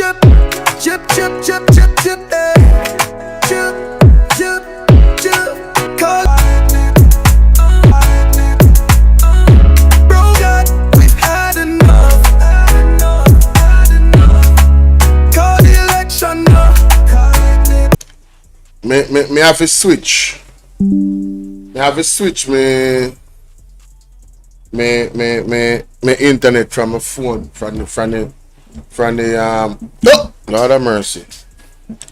chip, chip, chip, chip, chip, chip, eh. Chip, chip, chip, cause bro God, we've had enough. Call the election now. Me have to switch. Me have to switch me internet from my phone from the oh, Lord have mercy.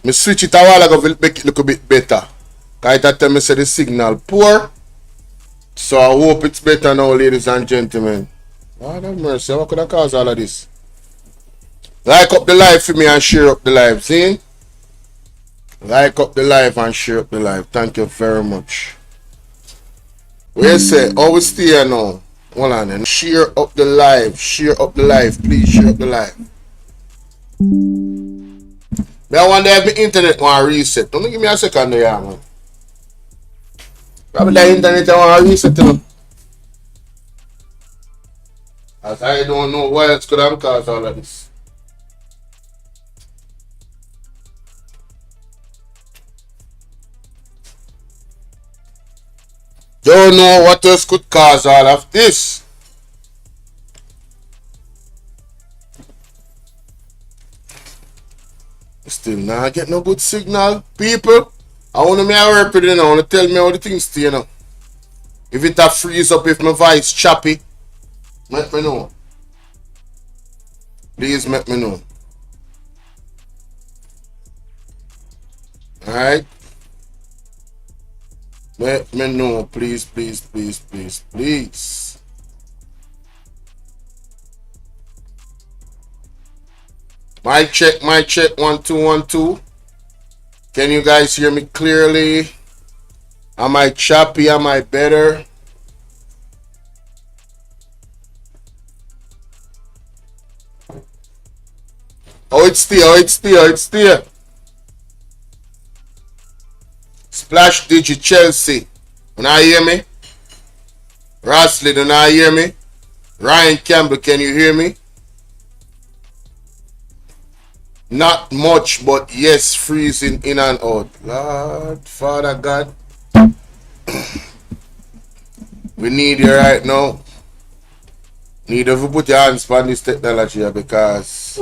Me switch it a while ago to make it look a bit better. Cause it tell me say the signal poor. So I hope it's better now, ladies and gentlemen. Lord have mercy, what could I cause all of this? Like up the live for me and share up the live, see? Like up the live and share up the live. Thank you very much. Where you say, oh, we stay here now. Hold on then. Share up the live. Share up the live. Please share up the live. But I wonder if my internet want to reset. Don't give me a second there, man. Probably the internet want to reset, you know. As I don't know why it's could have caused all of this. Don't know what else could cause all of this. Still not get no good signal, people. I want to me a work with it now. I want to tell me how the things stay, you know. If it a freeze up, if my voice choppy, let me know. Please let me know. Alright. Let me know, please, please, please, please, please. Mic check, 1 2 1 2. Can you guys hear me clearly? Am I choppy? Am I better? Oh, it's there. Splash Digi Chelsea. Do not hear me? Rosley, do not hear me? Ryan Campbell, can you hear me? Not much, but yes, freezing in and out. Lord, Father God. We need you right now. Need you to put your hands on this technology here because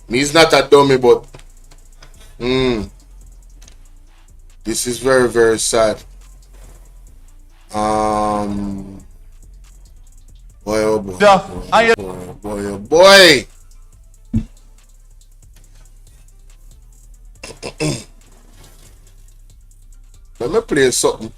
me's not a dummy, but this is very, very sad. Boy, oh boy, oh boy. Let me play something.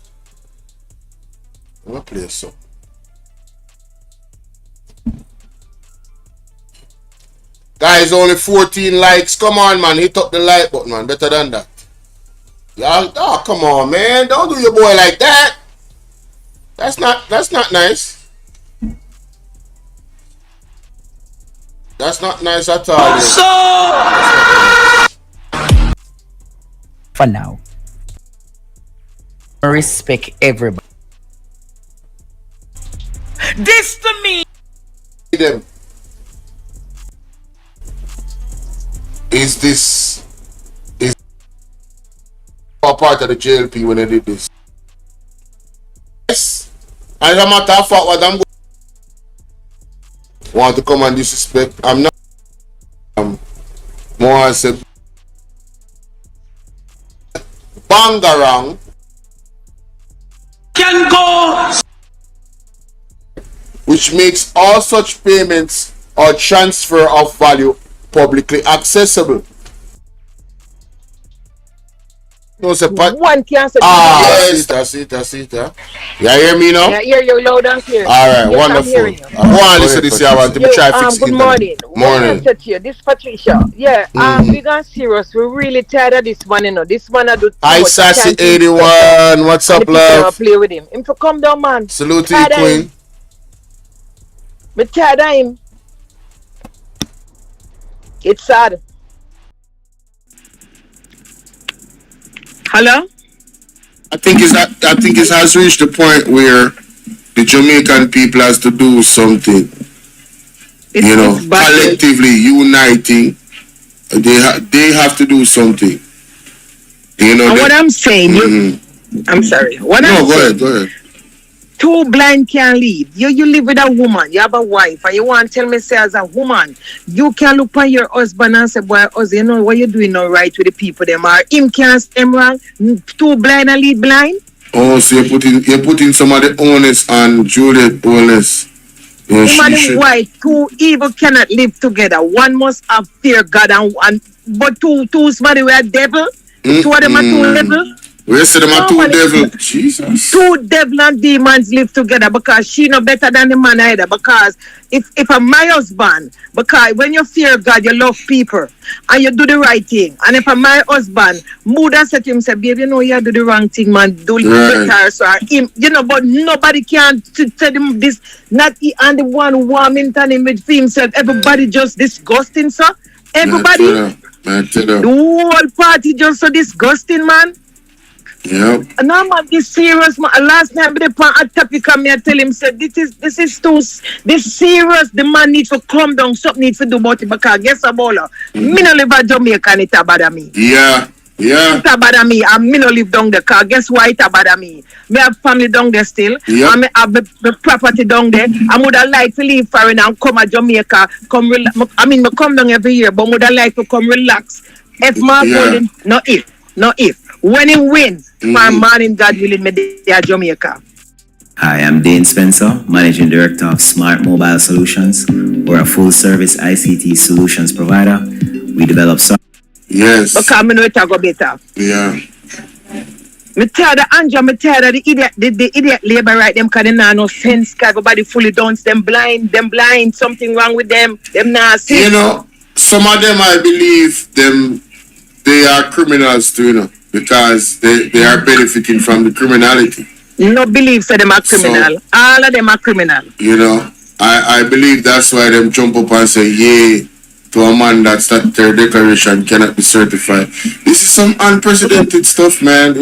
Guys, only 14 likes. Come on, man. Hit up the like button, man. Better than that. Y'all, oh, come on, man. Don't do your boy like that. That's not nice. That's not nice at all. For now, respect everybody. This to me. Them. Is a part of the JLP when they did this? Yes. As a matter of fact, what I'm want to come and disrespect. I'm not more say bangarang can go, which makes all such payments or transfer of value publicly accessible. No, it's a part. One cancer. Yes, that's it. You hear me now? Yeah, hear you loud and clear. All right, yes, wonderful. I want to listen to this. I want to try fix good morning. Morning. To you. This Patricia. Yeah, big and serious. We're really tired of this one, you know. This one I do. Hi, Sassy 81. What's up, love? Play with him. Him to come down, man. Salute to you, Queen. Me tired of him. It's sad. Hello? I think it has reached the point where the Jamaican people has to do something. It's bad. collectively uniting, they have to do something. And what I'm saying, I'm sorry. Go ahead. Two blind can't lead. You live with a woman, you have a wife, and you want to tell me, say, as a woman, you can look on your husband and say, boy, you know what you're doing not right with the people them are. Him can't stem wrong. Two blind and lead blind. Oh, so you're putting some of the onus on Juliet Wallace. Woman and wife, two evil cannot live together. One must have fear God and but two somebody were devil. Two of them are two devil. We say them are two devil. Jesus. Two devil and demons live together because she no better than the man either. Because if I'm my husband, because when you fear God, you love people and you do the right thing. And if I'm my husband, Muda said to him, say, baby, you know you do the wrong thing, man. Do better. So him, but nobody can tell him this. Not he and the one who warm into him with himself. Everybody just disgusting, sir. Everybody. The whole party just so disgusting, man. Yep. And I'm not this serious, man. Last night, I put a topic on me. I tell him, said, this is too serious. The man needs to calm down. Something needs to do about it because guess a Bolo. Me no live in Jamaica and it bother me. Yeah. It bother me. And me no live down there because guess why it bother me? Me have family down there still. Yep. And me have the property down there. I would have liked to leave foreign and come to Jamaica. Me come down every year, but I would have liked to come relax. If my golden, no if. When he win, for morning, God willing, me there Jamaica. Hi, I'm Dane Spencer, Managing Director of Smart Mobile Solutions. We're a full-service ICT solutions provider. We develop software. Yes. Because I know it go better. Yeah. Me tired of Andrew, me tired of the idiot labor right them because they not no sense. Everybody fully downs, them blind, something wrong with them not see. Some of them I believe they are criminals too, because they are benefiting from the criminality. No believe say them are criminal. So, all of them are criminal. I believe that's why them jump up and say, yay, to a man that statutory declaration cannot be certified. This is some unprecedented stuff, man,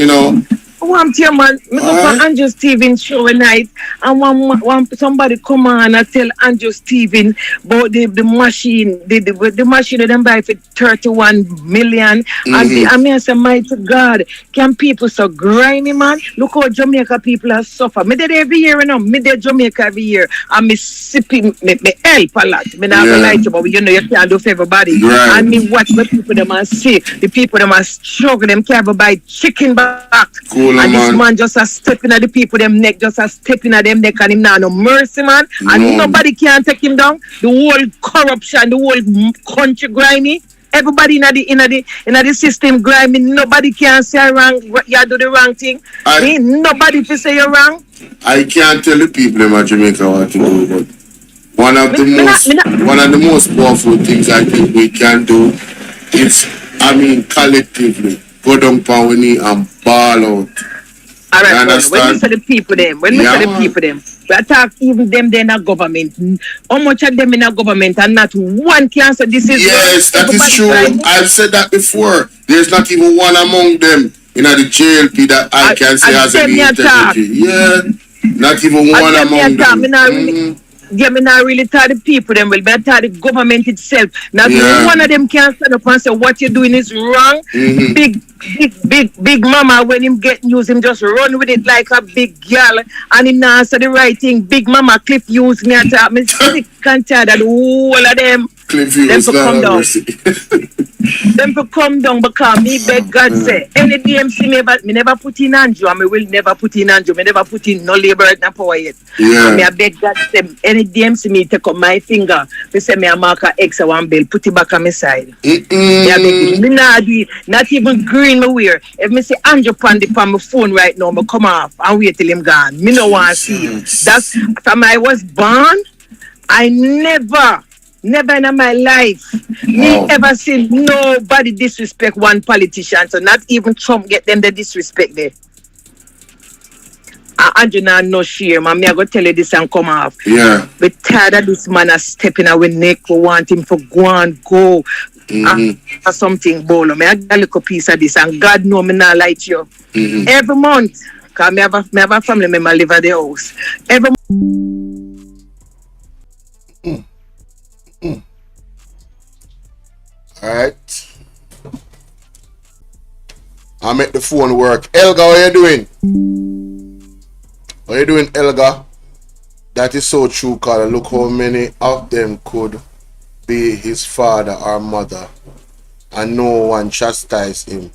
One dear man, me go for Andrew Stevens show at night, and somebody come on and tell Andrew Stevens about the machine, the machine that them buy for 31 million. And I say, mighty God, can people so grimy, man? Look how Jamaica people are suffer. Me did every year, me did Jamaica every year, and me sipping, me help a lot. Me not gonna lie to you, but you can't do for everybody. Right. And me watch the people them are sick, the people them are struggling, them can't buy chicken back. Cool. And this man just a stepping at the people them neck, just a stepping at them neck, and him now no mercy, man. And nobody can take him down. The whole corruption, the whole country grimy. Everybody in the system grimy. Nobody can say wrong. You do the wrong thing. Nobody to say you're wrong. I can't tell the people in Jamaica what to do, but one of the most powerful things I think we can do is, collectively go down on our knee and ball out. All right, when we say the people them, we attack even them in a government. How much of them in a government and not one can say this is yes, that is true. I've said that before. There's not even one among them in the JLP that I can say has any integrity. Yeah, not even one among them. Me not really tell the people them will, but tell the government itself. Not one of them can stand up and say what you're doing is wrong. Big mama, when him get news, him just run with it like a big girl, and him not say the right thing. Big mama Cliff use me at me sick and tired of all of them. Cliff use come down. Them to come down because me beg God say any DMC me never put in Andrew, and me will never put in Andrew. Me never put in no labor at no power yet. And me I beg God say any DMC me take up my finger. Me say me a mark a X a one bill, put it back on my side. Me I beg me not do it, not even green me wear. If me say Andrew Pandy on my phone right now, me come off and wait till him gone. Me no want to see him. That's from I was born. I never in my life me ever seen nobody disrespect one politician. So not even Trump get them the disrespect there. Andrew now no share, man. Me I go tell you this and come off. Yeah. We tired of this man a stepping our neck. We want him to go for something Bolo. Me I get a little piece of this, and God know me not like you. Every month, cause me have a family member live at the house. Every I make the phone work. Elga, how you doing? How you doing, Elga? That is so true, Carl. Look how many of them could be his father or mother, and no one chastised him.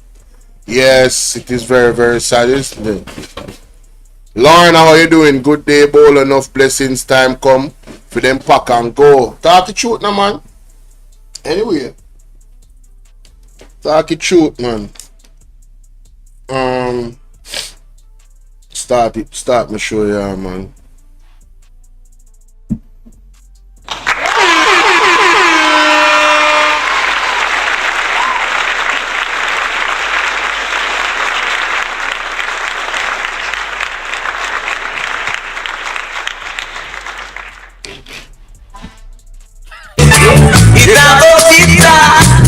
Yes, it is very, very sad, isn't it? Lorna, how you doing? Good day, Bolo. Enough blessings. Time come for them pack and go. Talk the truth now, man. Anyway. Talk the truth, man. Start me show ya, man.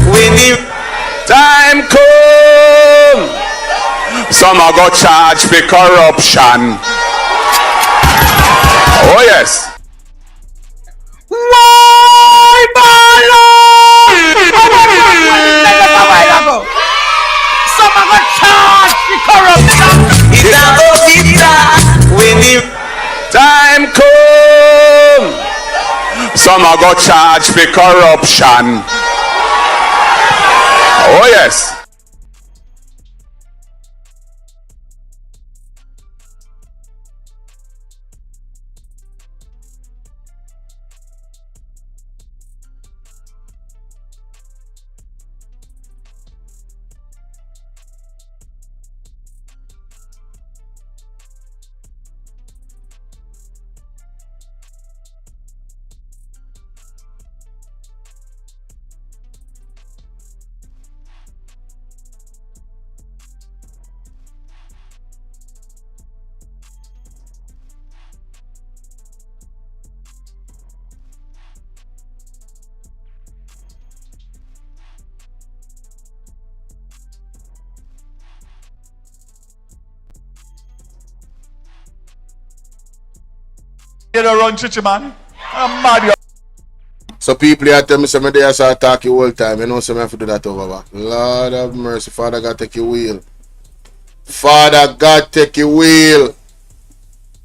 When the time come, some are go charge for corruption. Oh yes. Why, Bolo? Some of us charge the corruption. When the time come, some are go charge for corruption. Oh yes. You don't run chichi, man. I'm mad. So people here tell me some day I start talking all time. You know, so I have to do that over back. Lord have mercy. Father God take your wheel. Father God take your wheel.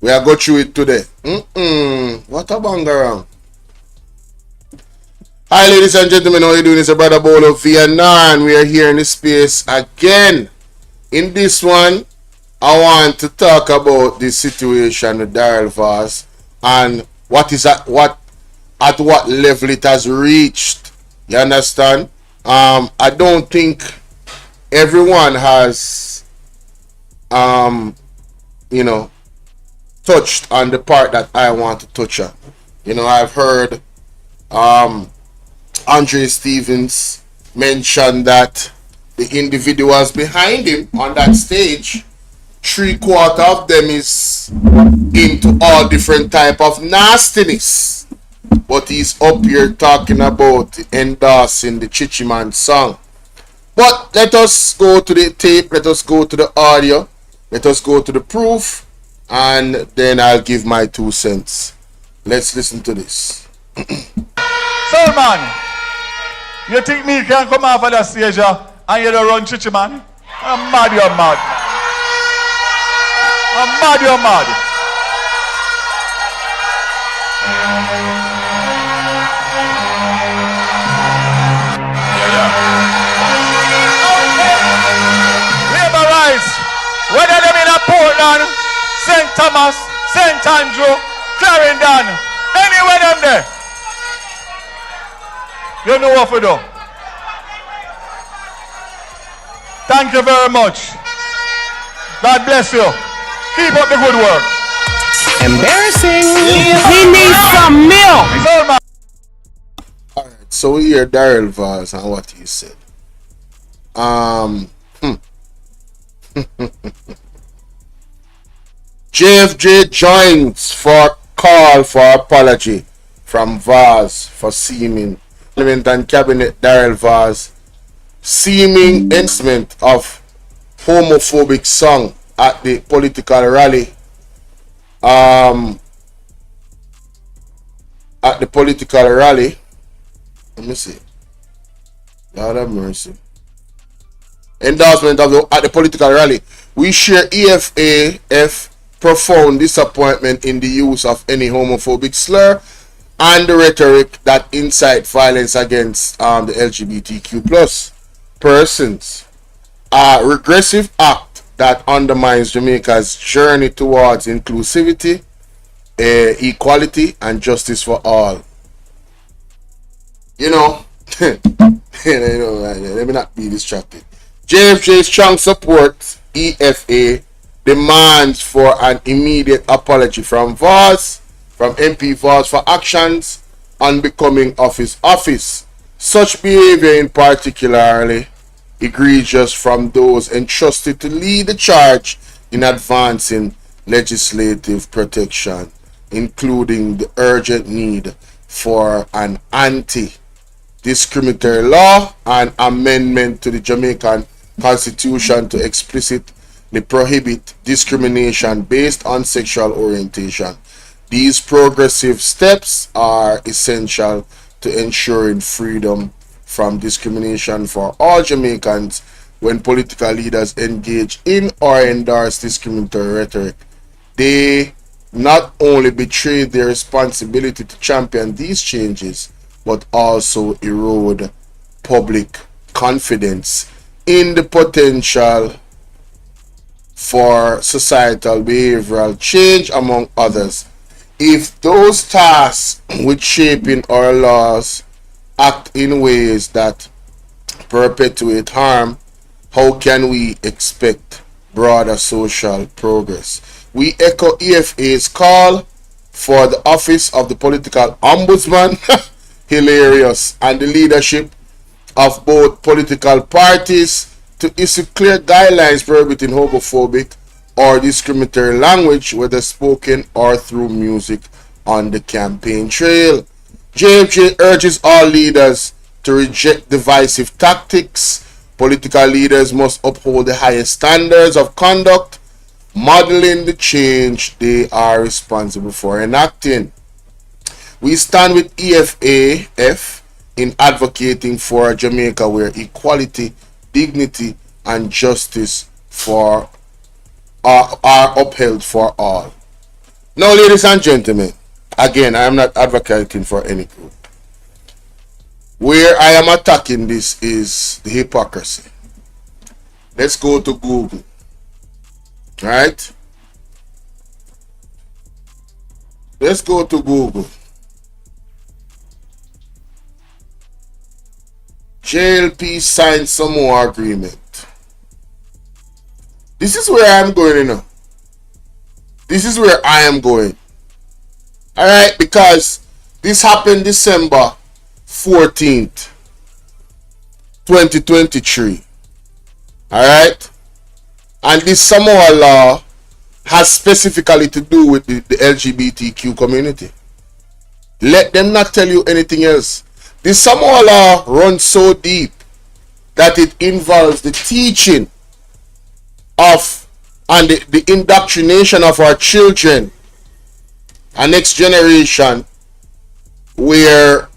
We are go through it today. What a bang around. Hi ladies and gentlemen, how you doing? It's a brother Bolo Vietnam. We are here in this space again. In this one, I want to talk about the situation with Daryl Vaz and at what level it has reached. You understand? I don't think everyone has you know, touched on the part that I want to touch on. You know, I've heard Andre Stevens mention that the individuals behind him on that stage, 3/4 of them is into all different type of nastiness. But he's up here talking about endorsing the Chichiman song. But let us go to the tape, let us go to the audio, let us go to the proof, and then I'll give my 2 cents. Let's listen to this. Sir, man, you think me can come off of the stage and you don't run chichi, man? I'm mad, you're mad. I'm mad, you're mad. Labor rights, whether them in a Portland, St. Thomas, St. Andrew, Clarendon, anywhere them there. You know what to do. Thank you very much. God bless you. Keep up the good work. Embarrassing. We need some milk. Alright, so we hear Daryl Vaz and what he said. JFJ joins for call for apology from Vaz for seeming Parliament and Cabinet Daryl Vaz seeming endorsement of homophobic song at the political rally. At the political rally. Let me see. Lord have mercy. endorsement at the political rally. We share EFAF profound disappointment in the use of any homophobic slur and the rhetoric that incite violence against the LGBTQ plus persons. A regressive act that undermines Jamaica's journey towards inclusivity, equality, and justice for all. You know, let me not be distracted. JFJ's strong support, EFA, demands for an immediate apology from Vaz, from MP Vaz, for actions unbecoming of his office. Such behavior in particularly egregious from those entrusted to lead the charge in advancing legislative protection, including the urgent need for an anti-discriminatory law and amendment to the Jamaican Constitution to explicitly prohibit discrimination based on sexual orientation. These progressive steps are essential to ensuring freedom from discrimination for all Jamaicans when political leaders engage in or endorse discriminatory rhetoric. They not only betray their responsibility to champion these changes, but also erode public confidence in the potential for societal behavioral change, among others. If those tasked with shaping our laws act in ways that perpetuate harm, how can we expect broader social progress? We echo EFA's call for the office of the political ombudsman, hilarious, and the leadership of both political parties to issue clear guidelines prohibiting homophobic or discriminatory language, whether spoken or through music, on the campaign trail. JFJ urges all leaders to reject divisive tactics. Political leaders must uphold the highest standards of conduct, modeling the change they are responsible for enacting. We stand with EFAF in advocating for a Jamaica where equality, dignity, and justice are upheld for all. Now, ladies and gentlemen, again, I am not advocating for any group. Where I am attacking this is the hypocrisy. Let's go to Google. Right? Let's go to Google. JLP signed Samoa agreement. This is where I'm going, you know. This is where I am going. Alright, because this happened December 14th, 2023. Alright? And this Samoa law has specifically to do with the LGBTQ community. Let them not tell you anything else. The Samoa law runs so deep that it involves the teaching of and the indoctrination of our children, our next generation, where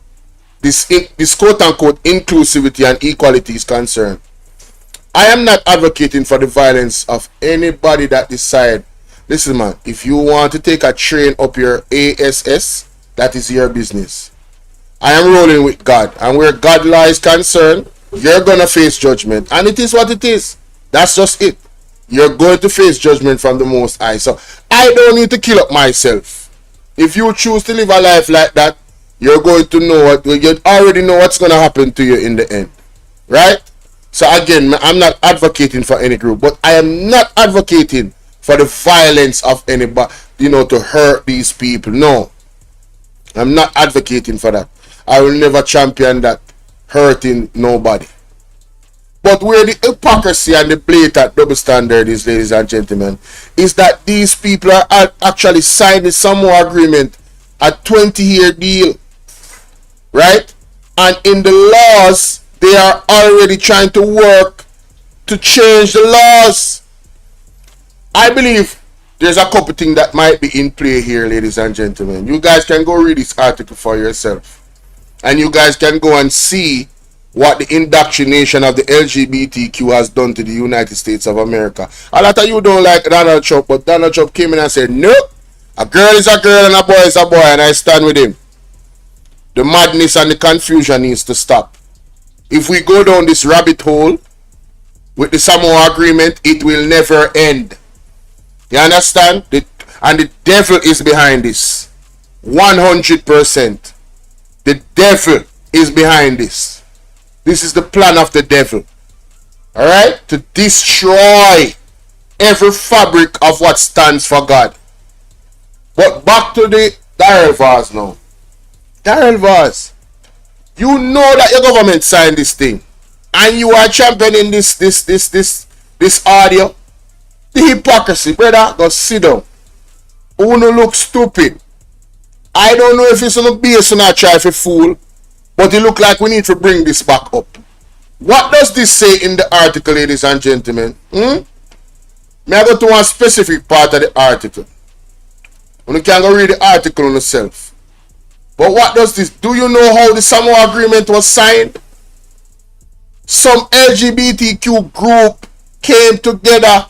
this quote-unquote inclusivity and equality is concerned. I am not advocating for the violence of anybody that decide, listen man, if you want to take a train up your ASS, that is your business. I am rolling with God, and where God law is concerned, you're gonna face judgment, and it is what it is. That's just it. You're going to face judgment from the Most High. So I don't need to kill up myself. If you choose to live a life like that, you're going to know what you already know what's going to happen to you in the end, right? So again, I'm not advocating for any group, but I am not advocating for the violence of anybody, you know, to hurt these people. No, I'm not advocating for that. I will never champion that, hurting nobody. But where the hypocrisy and the blatant double standard is, ladies and gentlemen, is that these people are actually signing the Samoa agreement, a 20-year deal, right? And in the laws, they are already trying to work to change the laws. I believe there's a couple things that might be in play here, ladies and gentlemen. You guys can go read this article for yourself. And you guys can go and see what the indoctrination of the LGBTQ has done to the United States of America. A lot of you don't like Donald Trump, but Donald Trump came in and said, no, a girl is a girl and a boy is a boy, and I stand with him. The madness and the confusion needs to stop. If we go down this rabbit hole with the Samoa agreement, it will never end. You understand? And the devil is behind this. 100%. The devil is behind this. This is the plan of the devil. Alright? To destroy every fabric of what stands for God. But back to the Daryl Vaz now. Daryl Vaz, you know that your government signed this thing. And you are championing this audio. The hypocrisy, brother, go sit down. Uno look stupid. I don't know if it's on the base or not try to fool, but it look like we need to bring this back up. What does this say in the article, ladies and gentlemen? May I go to one specific part of the article? You can go read the article on yourself. But what does this? Do you know how the Samoa agreement was signed? Some LGBTQ group came together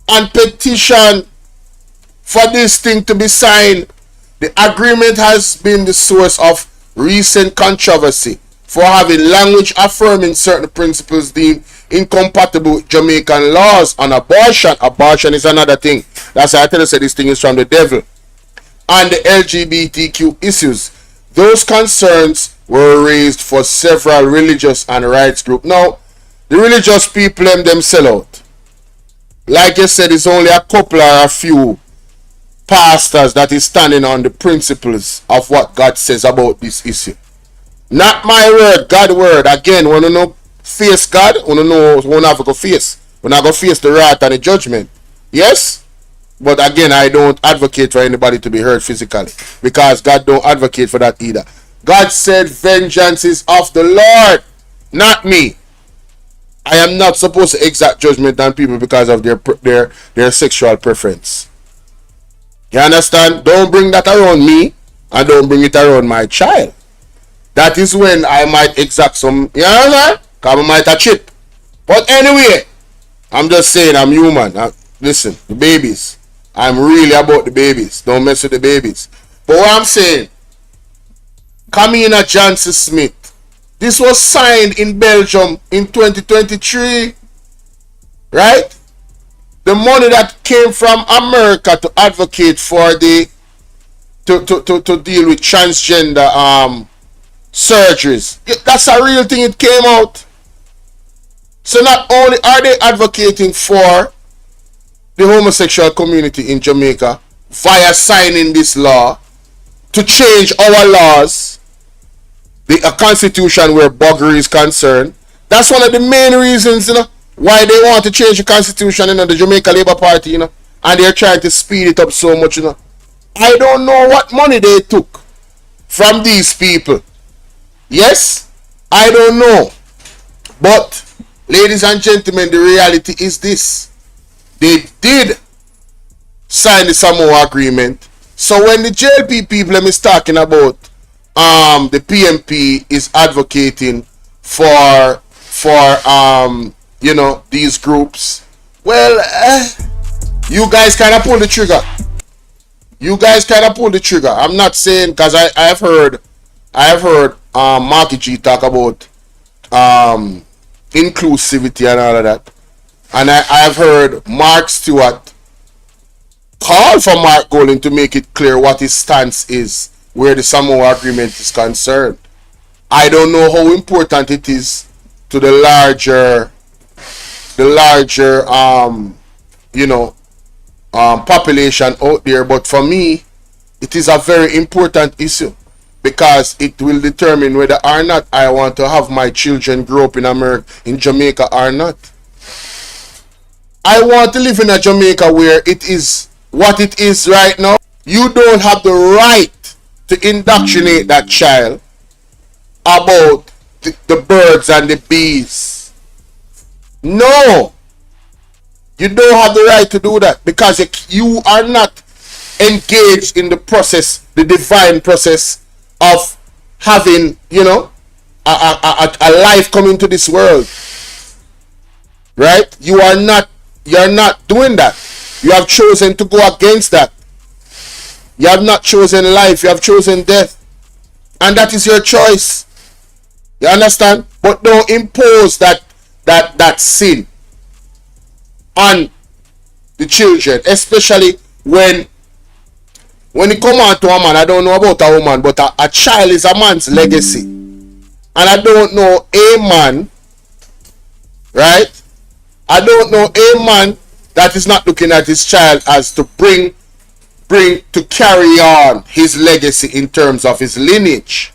and petitioned for this thing to be signed. The agreement has been the source of recent controversy for having language affirming certain principles deemed incompatible with Jamaican laws on abortion. Abortion is another thing. That's why I tell you this thing is from the devil. And the LGBTQ issues. Those concerns were raised for several religious and rights groups. Now, the religious people them sell out. Like you said, it's only a couple or a few pastors that is standing on the principles of what God says about this issue. Not my word, God's word. Again, when you know face God, when you know when you have to go face. When I go face the wrath and the judgment. Yes? But again, I don't advocate for anybody to be hurt physically. Because God don't advocate for that either. God said vengeance is of the Lord, not me. I am not supposed to exact judgment on people because of their sexual preference. You understand? Don't bring that around me and don't bring it around my child. That is when I might exact some, you understand? Because I might a chip. But anyway, I'm just saying I'm human. Listen, the babies. I'm really about the babies. Don't mess with the babies. But what I'm saying, Kamina Johnson Smith, this was signed in Belgium in 2023. Right? The money that came from America to advocate for the to deal with transgender surgeries. That's a real thing. It came out. So not only are they advocating for the homosexual community in Jamaica via signing this law to change our laws, a constitution where buggery is concerned. That's one of the main reasons, why they want to change the constitution, the Jamaica Labour Party, and they're trying to speed it up so much, I don't know what money they took from these people. Yes, I don't know. But, ladies and gentlemen, the reality is this. They did sign the Samoa agreement. So when the JLP people is talking about the PMP is advocating for these groups, well, you guys kind of pull the trigger. I'm not saying, because I have heard Marky G talk about inclusivity and all of that. And I've heard Mark Stewart call for Mark Golding to make it clear what his stance is where the Samoa agreement is concerned. I don't know how important it is to the larger population out there, but for me, it is a very important issue because it will determine whether or not I want to have my children grow up in Jamaica or not. I want to live in a Jamaica where it is what it is right now. You don't have the right to indoctrinate that child about the birds and the bees. No. You don't have the right to do that because you are not engaged in the process, the divine process of having, a life coming to this world, right? You're not doing that. You have chosen to go against that. You have not chosen life, you have chosen death, and that is your choice. You understand? But don't impose that sin on the children, especially when it come on to a man. I don't know about a woman, but a child is a man's legacy. And I don't know a man, right? I don't know a man that is not looking at his child as to bring to carry on his legacy in terms of his lineage.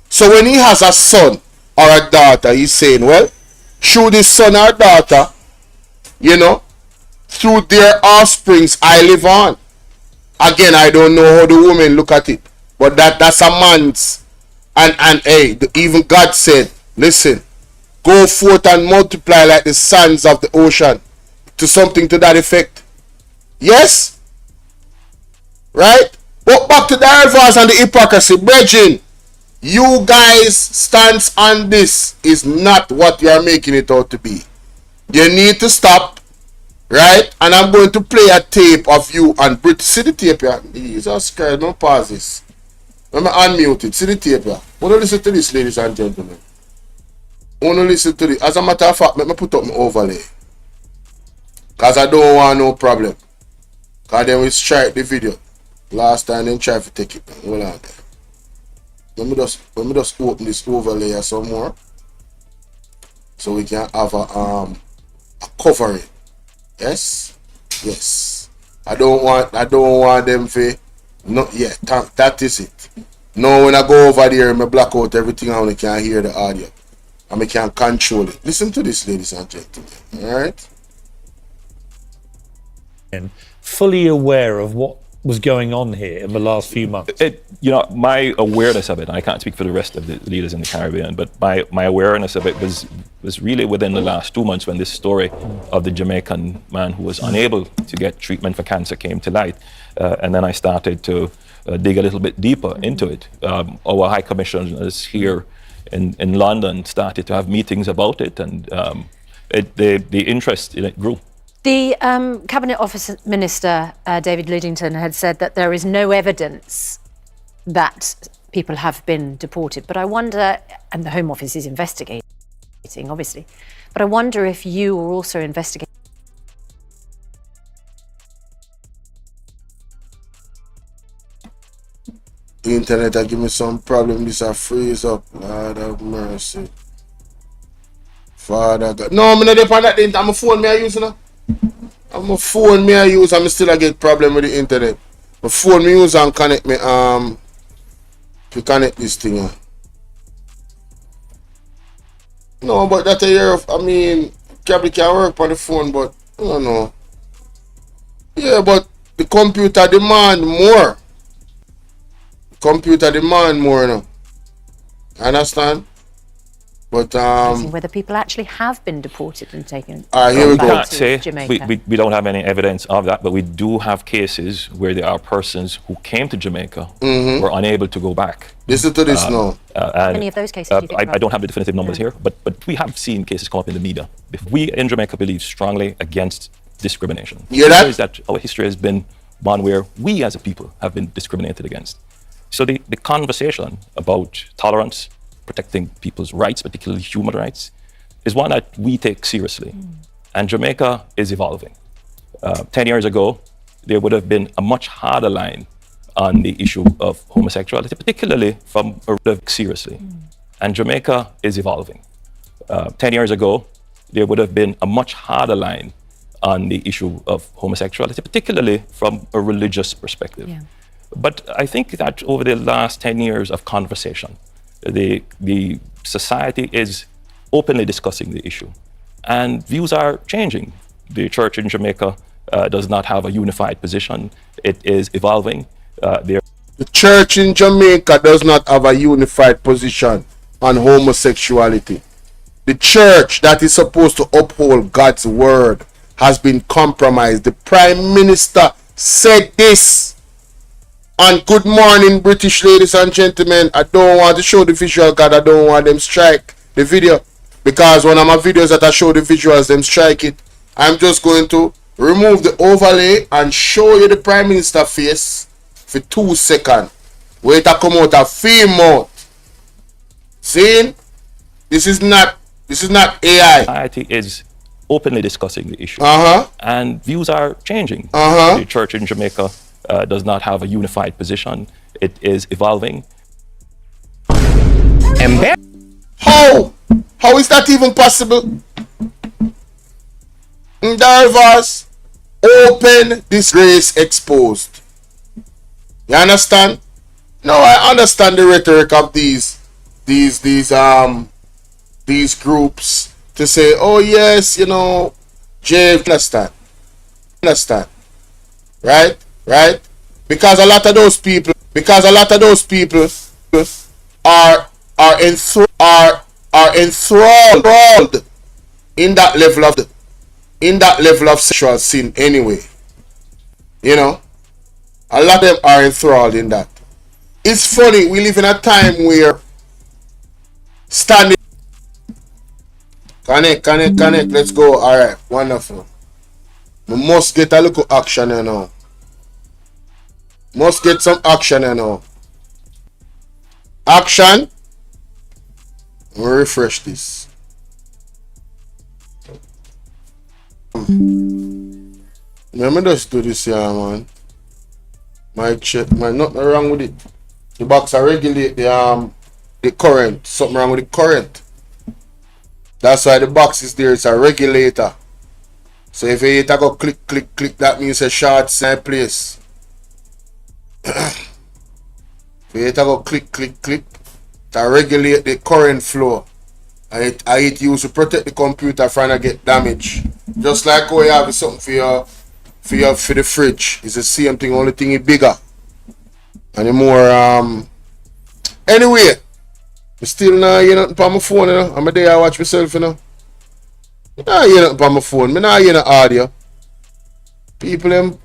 So when he has a son or a daughter, he's saying, well, through this son or daughter, you know, through their offsprings, I live on. Again, I don't know how the women look at it, but that's a man's. And hey, even God said, listen, go forth and multiply like the sands of the ocean, to something to that effect. Yes? Right? But back to Daryl Vaz and the hypocrisy. Brethren, you guys' stance on this is not what you are making it out to be. You need to stop. Right? And I'm going to play a tape of you and Brit. See the tape here? Jesus Christ, don't pause this. Let me unmute it. See the tape here? I want to listen to this, ladies and gentlemen. I want to listen to this. As a matter of fact, let me put up my overlay. Because I don't want no problem. Because then we strike the video. Last time they try to take it. Hold on there. Let me just open this overlay some more. So we can have a covering. Yes. I don't want them to not yet. That is it. Now when I go over there, I block out everything and I can hear the audio. And I can control it. Listen to this, ladies and gentlemen. Alright? And fully aware of what was going on here in the last few months. My awareness of it, and I can't speak for the rest of the leaders in the Caribbean, but my awareness of it was really within the last 2 months when this story of the Jamaican man who was unable to get treatment for cancer came to light. And then I started to dig a little bit deeper into it. Our high commissioners here in London started to have meetings about it, and the interest in it grew. The Cabinet Office Minister, David Lidington, had said that there is no evidence that people have been deported. But I wonder, and the Home Office is investigating, obviously, but I wonder if you are also investigating. The internet I give me some problem. This I freeze up. Lord have mercy. Father God. No, I'm not on that internet. I'm a phone I use now. I'm a phone I use. I'm still I get problem with the internet. My phone I use and connect me to connect this thing. No, but that a year of probably can work on the phone, but I don't know. Yeah, but the computer demand more. Computer demand more now. Understand? But whether people actually have been deported and taken here we go. I can't say Jamaica. we don't have any evidence of that, but we do have cases where there are persons who came to Jamaica were unable to go back. Listen to this now. How many of those cases do you think I don't have the definitive numbers here, but we have seen cases come up in the media. We in Jamaica believe strongly against discrimination. You hear that? Our history has been one where we as a people have been discriminated against. So the conversation about tolerance, protecting people's rights, particularly human rights, is one that we take seriously. And Jamaica is evolving. 10 years ago, there would have been a much harder line on the issue of homosexuality, particularly from a seriously. And Jamaica is evolving. 10 years ago, there would have been a much harder line on the issue of homosexuality, particularly from a religious perspective. Yeah. But I think that over the last 10 years of conversation, the society is openly discussing the issue, and views are changing. The church in Jamaica does not have a unified position. It is evolving. The church in Jamaica does not have a unified position on homosexuality. The church that is supposed to uphold God's word has been compromised. The Prime Minister said this. And good morning, British ladies and gentlemen. I don't want to show the visual because I don't want them strike the video. Because one of my videos that I show the visuals, them strike it. I'm just going to remove the overlay and show you the Prime Minister face for 2 seconds. Wait to come out a film mode. See? This is not AI. Society is openly discussing the issue. And views are changing. The church in Jamaica does not have a unified position. It is evolving. How? How is that even possible? Daryl Vaz, open disgrace exposed. You understand? No, I understand the rhetoric of these groups to say, oh yes, you know, Jay, understand, right? Because a lot of those people are enthralled in that level of sexual sin anyway. You know, a lot of them are enthralled in that. It's funny, we live in a time where standing connect, let's go. Alright, wonderful. We must get a little action, you know. Must get some action, you know. Action. We'll refresh this. Let me just do this here, man. My check, nothing wrong with it. The box I regulate the current. Something wrong with the current. That's why the box is there. It's a regulator. So if you hit a go click, that means a short side place. If you hit a go click, to regulate the current flow. And it used to protect the computer from to get damage. Just like how you have something for the fridge. It's the same thing, only thing is bigger. And the more anyway, I still not hear nothing on my phone, you know. I'm a day I watch myself, you know. I not hear nothing on my phone. I not hear no audio. People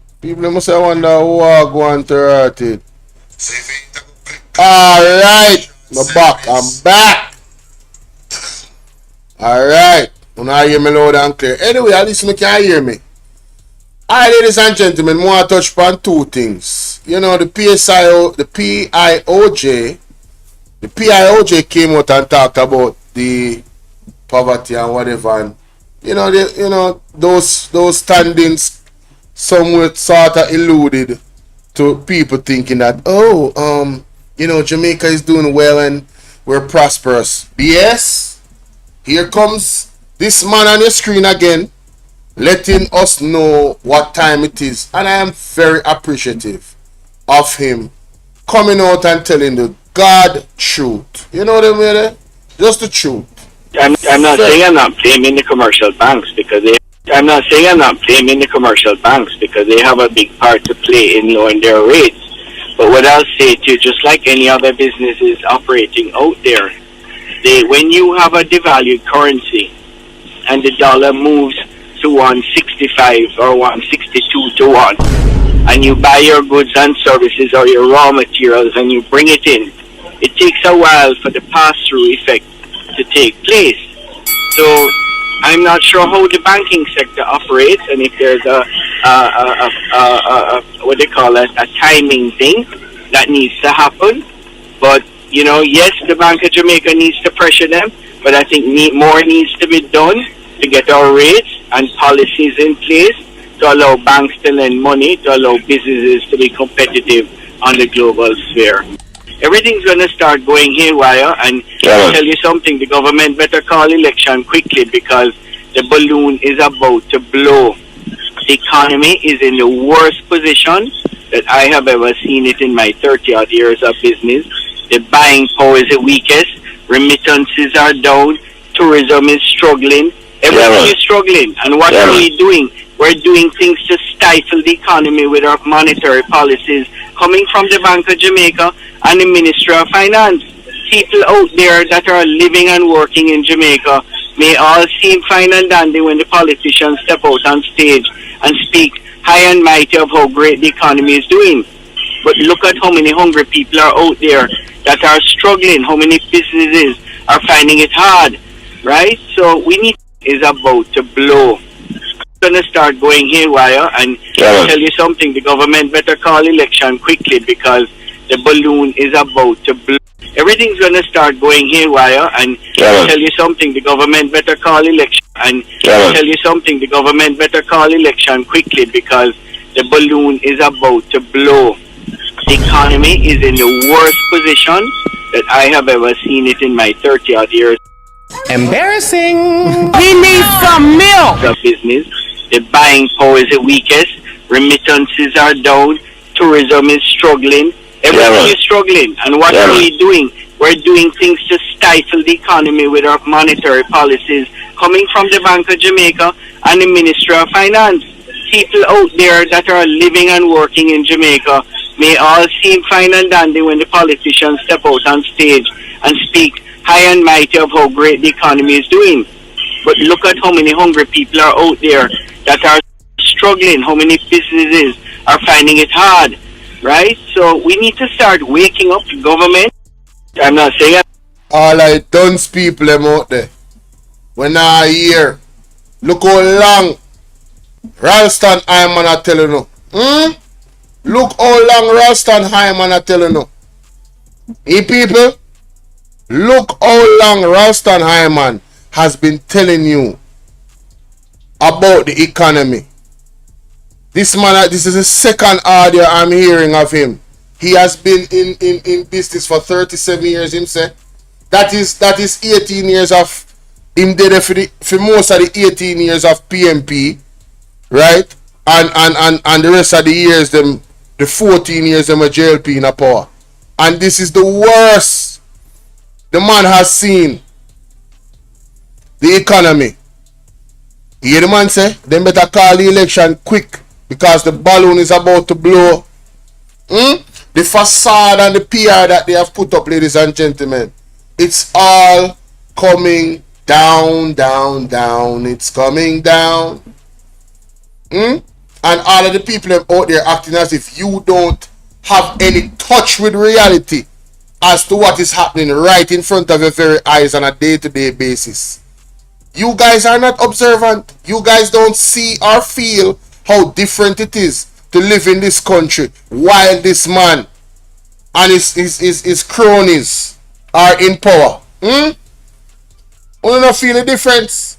must have wonder who are going to hurt it. Alright, I'm back. Alright. You now hear me loud and clear. Anyway, at least you can hear me. Alright, ladies and gentlemen, I want to touch upon 2 things. You know, the PIOJ came out and talked about the poverty and whatever, and you know, those standings somewhat sort of alluded to people thinking that, you know, Jamaica is doing well and we're prosperous. BS. Here comes this man on your screen again, letting us know what time it is, and I am very appreciative of him coming out and telling the God truth. You know what I mean? Just the truth. I'm not saying I'm not blaming the commercial banks because they have a big part to play in lowering their rates. But what I'll say to you, just like any other businesses operating out there, when you have a devalued currency and the dollar moves to 165 or 162 to 1, and you buy your goods and services or your raw materials and you bring it in, it takes a while for the pass-through effect to take place. So I'm not sure how the banking sector operates and if there's a timing thing that needs to happen. But, you know, yes, the Bank of Jamaica needs to pressure them, but I think more needs to be done to get our rates and policies in place to allow banks to lend money, to allow businesses to be competitive on the global sphere. Everything's going to start going haywire, and I'll tell you something, the government better call election quickly because the balloon is about to blow. The economy is in the worst position that I have ever seen it in my 30-odd years of business. The buying power is the weakest, remittances are down, tourism is struggling, everything is struggling. And what are we doing? We're doing things to stifle the economy with our monetary policies coming from the Bank of Jamaica and the Ministry of Finance. People out there that are living and working in Jamaica may all seem fine and dandy when the politicians step out on stage and speak high and mighty of how great the economy is doing. But look at how many hungry people are out there that are struggling, how many businesses are finding it hard, right? So we need is about to blow. It's going to start going haywire, and I'll tell you something, the government better call election quickly because the balloon is about to blow. Everything's going to start going haywire, and I'll tell you something, the government better call election, and I'll tell you something, the government better call election quickly because the balloon is about to blow. The economy is in the worst position that I have ever seen it in my 30-odd years. Embarrassing. We need some milk. The business, the buying power is the weakest, remittances are down, tourism is struggling, everything is struggling. And what are we doing? We're doing things to stifle the economy with our monetary policies coming from the Bank of Jamaica and the Ministry of Finance. People out there that are living and working in Jamaica may all seem fine and dandy when the politicians step out on stage and speak high and mighty of how great the economy is doing. But look at how many hungry people are out there that are struggling, how many businesses are finding it hard, right? So we need to start waking up the government. I'm not saying all I dunce people them out there. When I hear, look how long Ralston Hyman are telling you. Look how long Ralston Hyman are telling you. Hey people, look how long Ralston Hyman has been telling you about the economy. This man, this is the second audio I'm hearing of him. He has been in business for 37 years himself. That is 18 years of him there for most of the 18 years of PMP, right? And the rest of the years, them the 14 years them a JLP in a power. And this is the worst the man has seen the economy. You hear the man say, them better call the election quick because the balloon is about to blow. The facade and the PR that they have put up, ladies and gentlemen, it's all coming down, down, down. It's coming down. And all of the people out there acting as if you don't have any touch with reality as to what is happening right in front of your very eyes on a day-to-day basis. You guys are not observant. You guys don't see or feel how different it is to live in this country while this man and his cronies are in power. You don't feel the difference?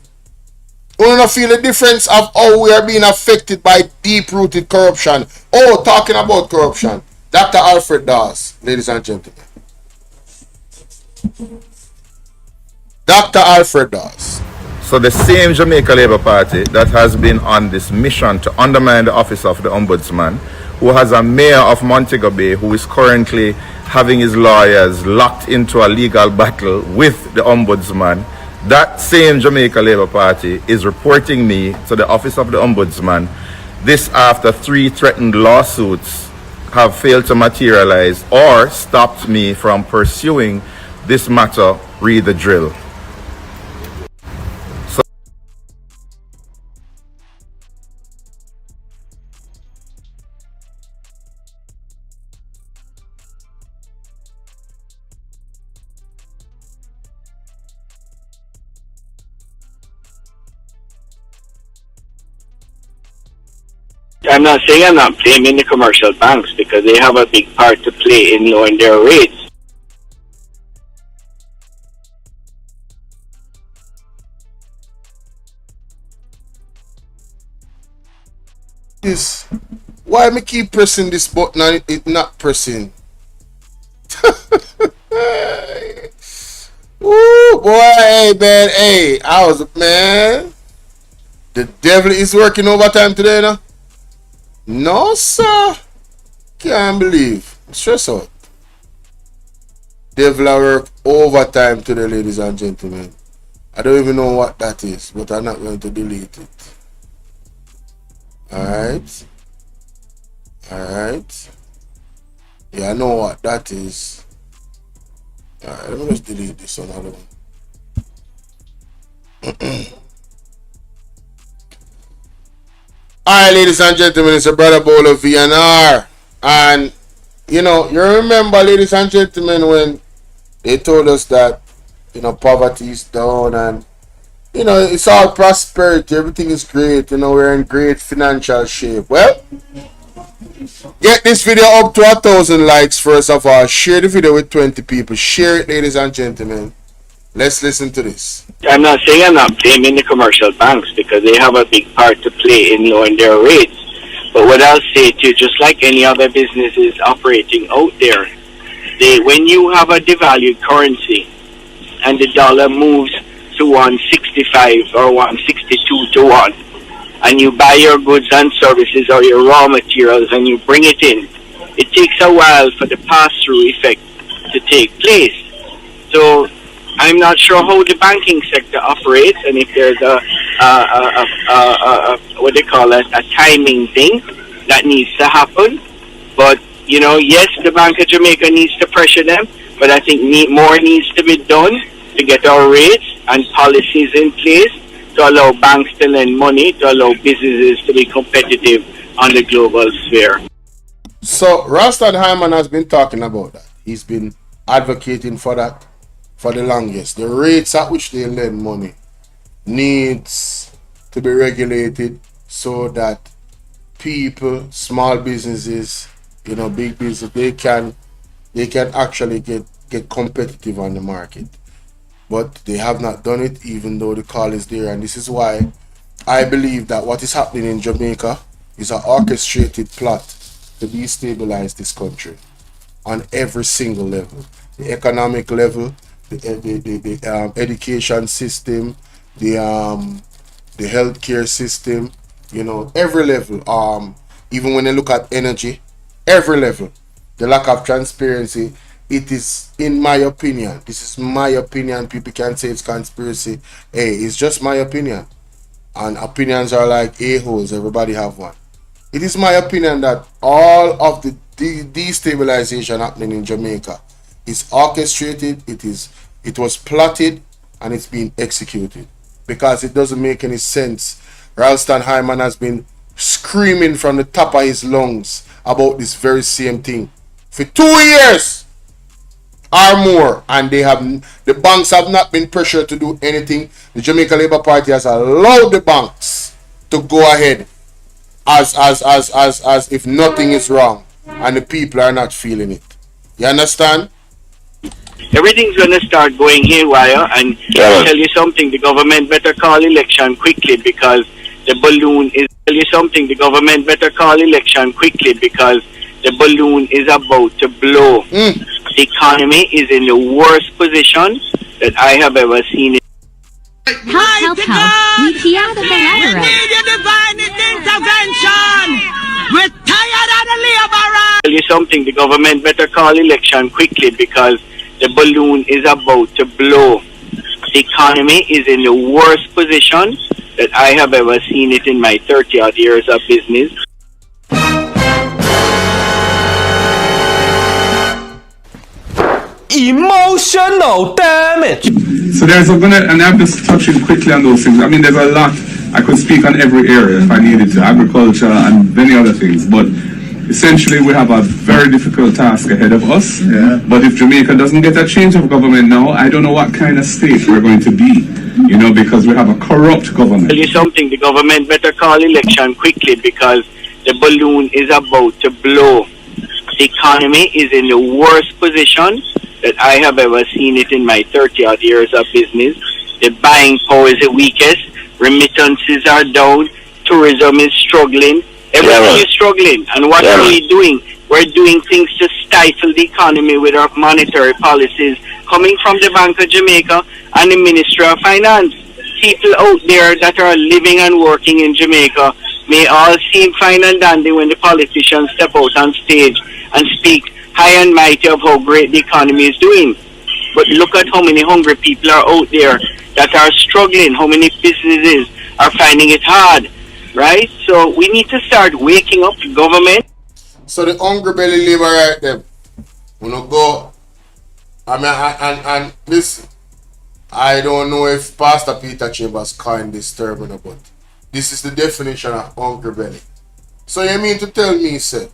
You don't feel the difference of how we are being affected by deep-rooted corruption? Oh, talking about corruption. Dr. Alfred Dawes, ladies and gentlemen. Dr. Alfred Dawes. So the same Jamaica Labour Party that has been on this mission to undermine the office of the Ombudsman, who has a mayor of Montego Bay who is currently having his lawyers locked into a legal battle with the Ombudsman, that same Jamaica Labour Party is reporting me to the office of the Ombudsman. This after 3 threatened lawsuits have failed to materialize or stopped me from pursuing this matter. Read the drill. I'm not saying I'm not blaming the commercial banks because they have a big part to play in lowering their rates. This, why me keep pressing this button and it not pressing? Ooh, boy, hey man, hey, man. The devil is working overtime today, no? No, sir. Can't believe. Stress out. Devil work overtime today, ladies and gentlemen. I don't even know what that is, but I'm not going to delete it. Alright. Alright. Yeah, I know what that is. Alright, let me just delete this one alone. Alright, ladies and gentlemen, it's a brother Bolo VNR. And You know, you remember, ladies and gentlemen, when they told us that, you know, poverty is down and, you know, it's all prosperity, everything is great, you know, we're in great financial shape. Well, get this video up to 1,000 likes first of all. Share the video with 20 people. Share it, ladies and gentlemen. Let's listen to this. I'm not saying I'm not blaming the commercial banks because they have a big part to play in lowering their rates. But what I'll say to you, just like any other businesses operating out there, when you have a devalued currency and the dollar moves to 165 or 162 to 1, and you buy your goods and services or your raw materials and you bring it in, it takes a while for the pass-through effect to take place. So I'm not sure how the banking sector operates and if there's what they call a timing thing that needs to happen. But, you know, yes, the Bank of Jamaica needs to pressure them, but I think more needs to be done to get our rates and policies in place to allow banks to lend money, to allow businesses to be competitive on the global sphere. So, Ralston Hyman has been talking about that. He's been advocating for that for the longest. The rates at which they lend money needs to be regulated so that people, small businesses, you know, big business, they can actually get competitive on the market. But they have not done it, even though the call is there. And this is why I believe that what is happening in Jamaica is an orchestrated plot to destabilize this country on every single level. The economic level, the education system, the healthcare system, you know, every level. Even when you look at energy, every level. The lack of transparency. It is, in my opinion, this is my opinion. People can say it's conspiracy. Hey, it's just my opinion. And opinions are like a-holes. Everybody have one. It is my opinion that all of the destabilization happening in Jamaica is orchestrated. It was plotted and it's being executed. Because it doesn't make any sense. Ralston Hyman has been screaming from the top of his lungs about this very same thing for 2 years. Or more, and the banks have not been pressured to do anything. The Jamaica Labour Party has allowed the banks to go ahead as if nothing is wrong, and the people are not feeling it. You understand? Everything's going to start going haywire, and I'll tell you something, the government better call election quickly because the balloon is. Tell you something, the government better call election quickly because the balloon is about to blow. The economy is in the worst position that I have ever seen it. Help. We key out the lateral. We need a divine intervention. We're tired of the labor right. Tell you something, the government better call election quickly because the balloon is about to blow. The economy is in the worst position that I have ever seen it in my 30-odd years of business. Emotional damage. So there's and I'm just touching quickly on those things. I mean, there's a lot. I could speak on every area if I needed to, agriculture and many other things. But essentially, we have a very difficult task ahead of us. Yeah. But if Jamaica doesn't get a change of government now, I don't know what kind of state we're going to be. You know, because we have a corrupt government. Tell you something, the government better call election quickly because the balloon is about to blow. The economy is in the worst position that I have ever seen it in my 30-odd years of business. The buying power is the weakest. Remittances are down. Tourism is struggling. Everything is struggling. And what are we doing? We're doing things to stifle the economy with our monetary policies coming from the Bank of Jamaica and the Ministry of Finance. People out there that are living and working in Jamaica may all seem fine and dandy when the politicians step out on stage and speak high and mighty of how great the economy is doing. But look at how many hungry people are out there that are struggling, how many businesses are finding it hard, right? So we need to start waking up the government. So the hungry belly labor right there. We don't go. I mean, and listen, I don't know if Pastor Peter Chambers coined this term, but this is the definition of hungry belly. So you mean to tell me, sir,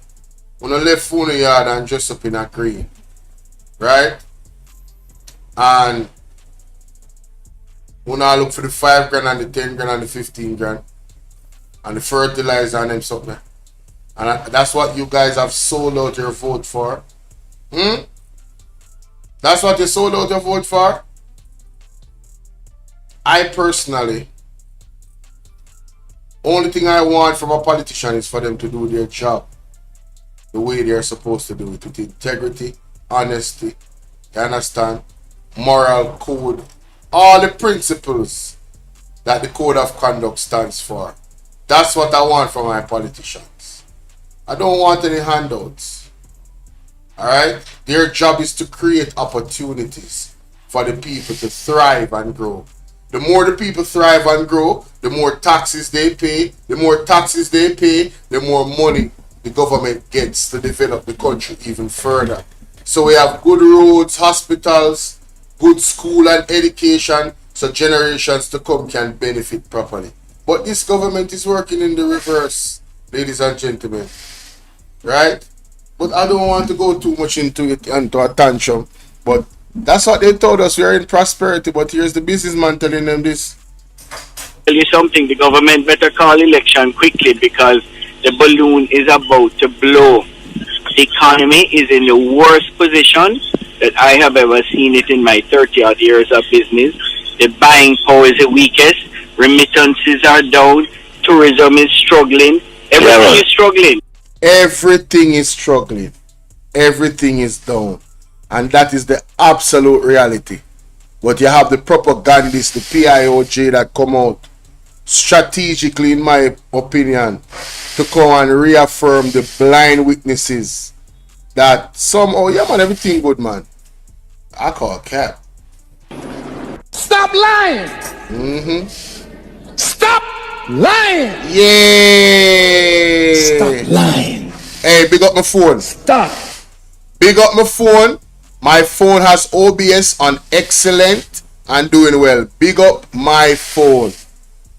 When I left phone yard and dress up in a green, right? And when I look for the 5 grand and the 10 grand and the 15 grand and the fertilizer and them something. And that's what you guys have sold out your vote for. That's what you sold out your vote for? I personally, only thing I want from a politician is for them to do their job the way they're supposed to do it, with integrity, honesty, you understand, moral code, all the principles that the code of conduct stands for. That's what I want from my politicians. I don't want any handouts. Alright? Their job is to create opportunities for the people to thrive and grow. The more the people thrive and grow, the more taxes they pay. The more taxes they pay, the more money the government gets to develop the country even further. So we have good roads, hospitals, good school and education, so generations to come can benefit properly. But this government is working in the reverse, ladies and gentlemen. Right? But I don't want to go too much into it, into a tantrum. But that's what they told us. We are in prosperity, but here's the businessman telling them this. Tell you something, the government better call election quickly because the balloon is about to blow. The economy is in the worst position that I have ever seen it in my 30-odd years of business. The buying power is the weakest. Remittances are down. Tourism is struggling. Everything is struggling. Everything is struggling. Everything is down. And that is the absolute reality. But you have the propagandists, the PIOJ that come out strategically, in my opinion, to come and reaffirm the blind witnesses that somehow, yeah man, everything good, man. I call cap. Stop lying. Stop lying. Yeah. Stop lying. Hey, big up my phone. Stop. Big up my phone. My phone has OBS on excellent and doing well. Big up my phone.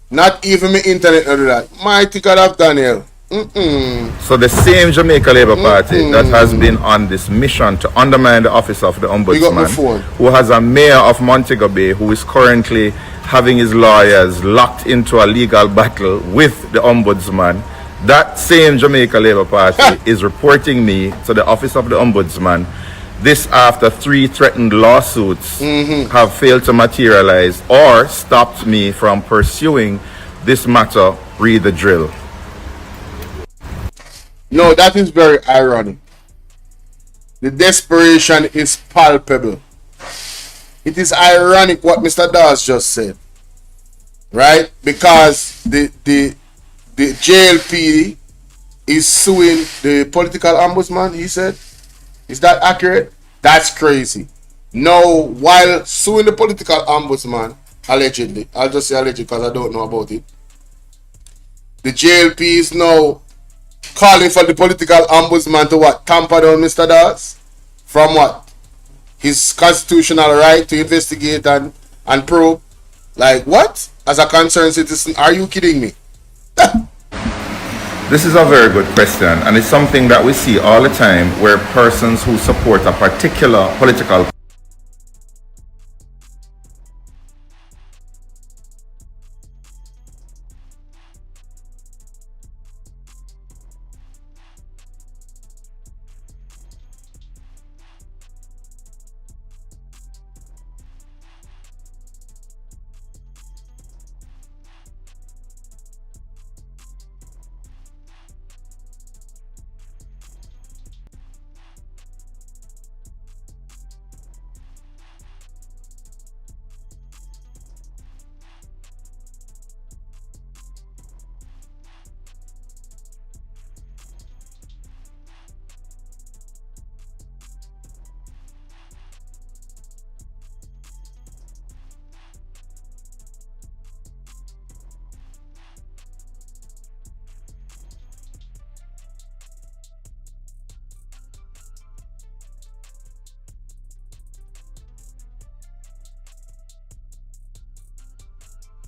Not even my internet do that. Mighty God of Daniel. So the same Jamaica Labour Party that has been on this mission to undermine the office of the Ombudsman, who has a mayor of Montego Bay who is currently having his lawyers locked into a legal battle with the Ombudsman, that same Jamaica Labour Party is reporting me to the office of the Ombudsman. This after 3 threatened lawsuits have failed to materialize or stopped me from pursuing this matter. Read the drill. No, that is very ironic. The desperation is palpable. It is ironic what Mr. Dawes just said. Right? Because the JLP is suing the political ombudsman, he said. Is that accurate? That's crazy. Now, while suing the political ombudsman, allegedly, I'll just say allegedly because I don't know about it, the JLP is now calling for the political ombudsman to what? Tamper down Mr. Dawes? From what? His constitutional right to investigate and probe? Like what? As a concerned citizen, are you kidding me? This is a very good question, and it's something that we see all the time where persons who support a particular political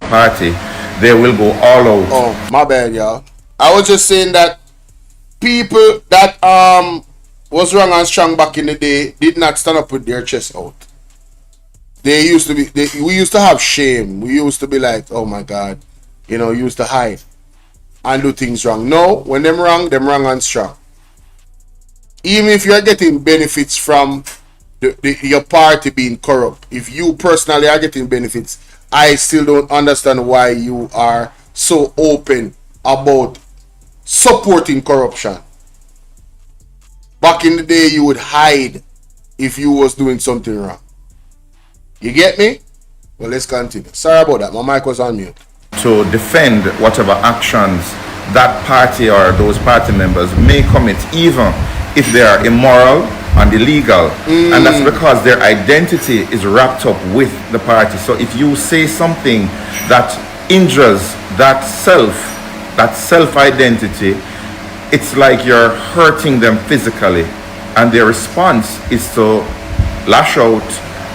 party, they will go all out. Oh, my bad, y'all. I was just saying that people that was wrong and strong back in the day did not stand up with their chest out. They used to be. We used to have shame. We used to be like, oh my God, used to hide and do things wrong. No, when them wrong and strong. Even if you're getting benefits from your party being corrupt, if you personally are getting benefits, I still don't understand why you are so open about supporting corruption. Back in the day, you would hide if you was doing something wrong. You get me? Well, let's continue. Sorry about that. My mic was on mute. To defend whatever actions that party or those party members may commit, even if they are immoral and illegal. And that's because their identity is wrapped up with the party. So if you say something that injures that self-identity, it's like you're hurting them physically. And their response is to lash out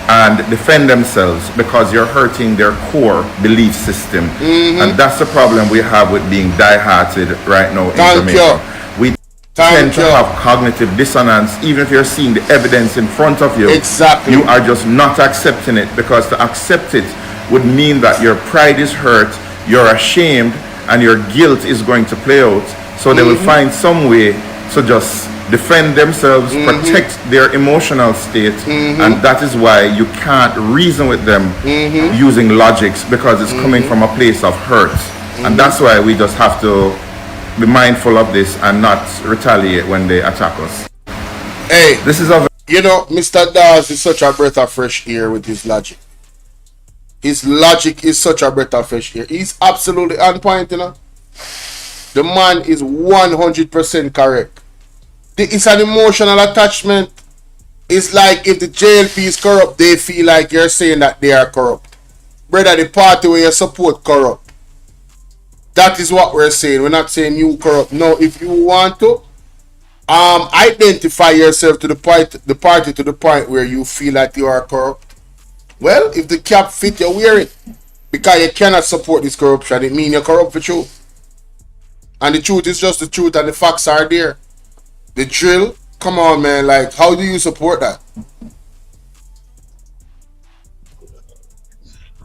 and defend themselves because you're hurting their core belief system. And that's the problem we have with being die-hearted right now in Jamaica. We tend to have cognitive dissonance. Even if you're seeing the evidence in front of you, you are just not accepting it, because to accept it would mean that your pride is hurt, you're ashamed, and your guilt is going to play out. So they will find some way to just defend themselves, protect their emotional state, and that is why you can't reason with them using logics, because it's coming from a place of hurt. And that's why we just have to be mindful of this and not retaliate when they attack us. Hey, this is a Mr. Dawes is such a breath of fresh air with his logic. His logic is such a breath of fresh air. He's absolutely on point, The man is 100% correct. It's an emotional attachment. It's like if the JLP is corrupt, they feel like you're saying that they are corrupt. Brother, the party where you support corrupt. That is what we're saying. We're not saying you corrupt. No, if you want to identify yourself to the party to the point where you feel like you are corrupt, well, if the cap fit, you wear it. Because you cannot support this corruption. It means you're corrupt for truth. And the truth is just the truth, and the facts are there. The drill, come on, man. Like, how do you support that?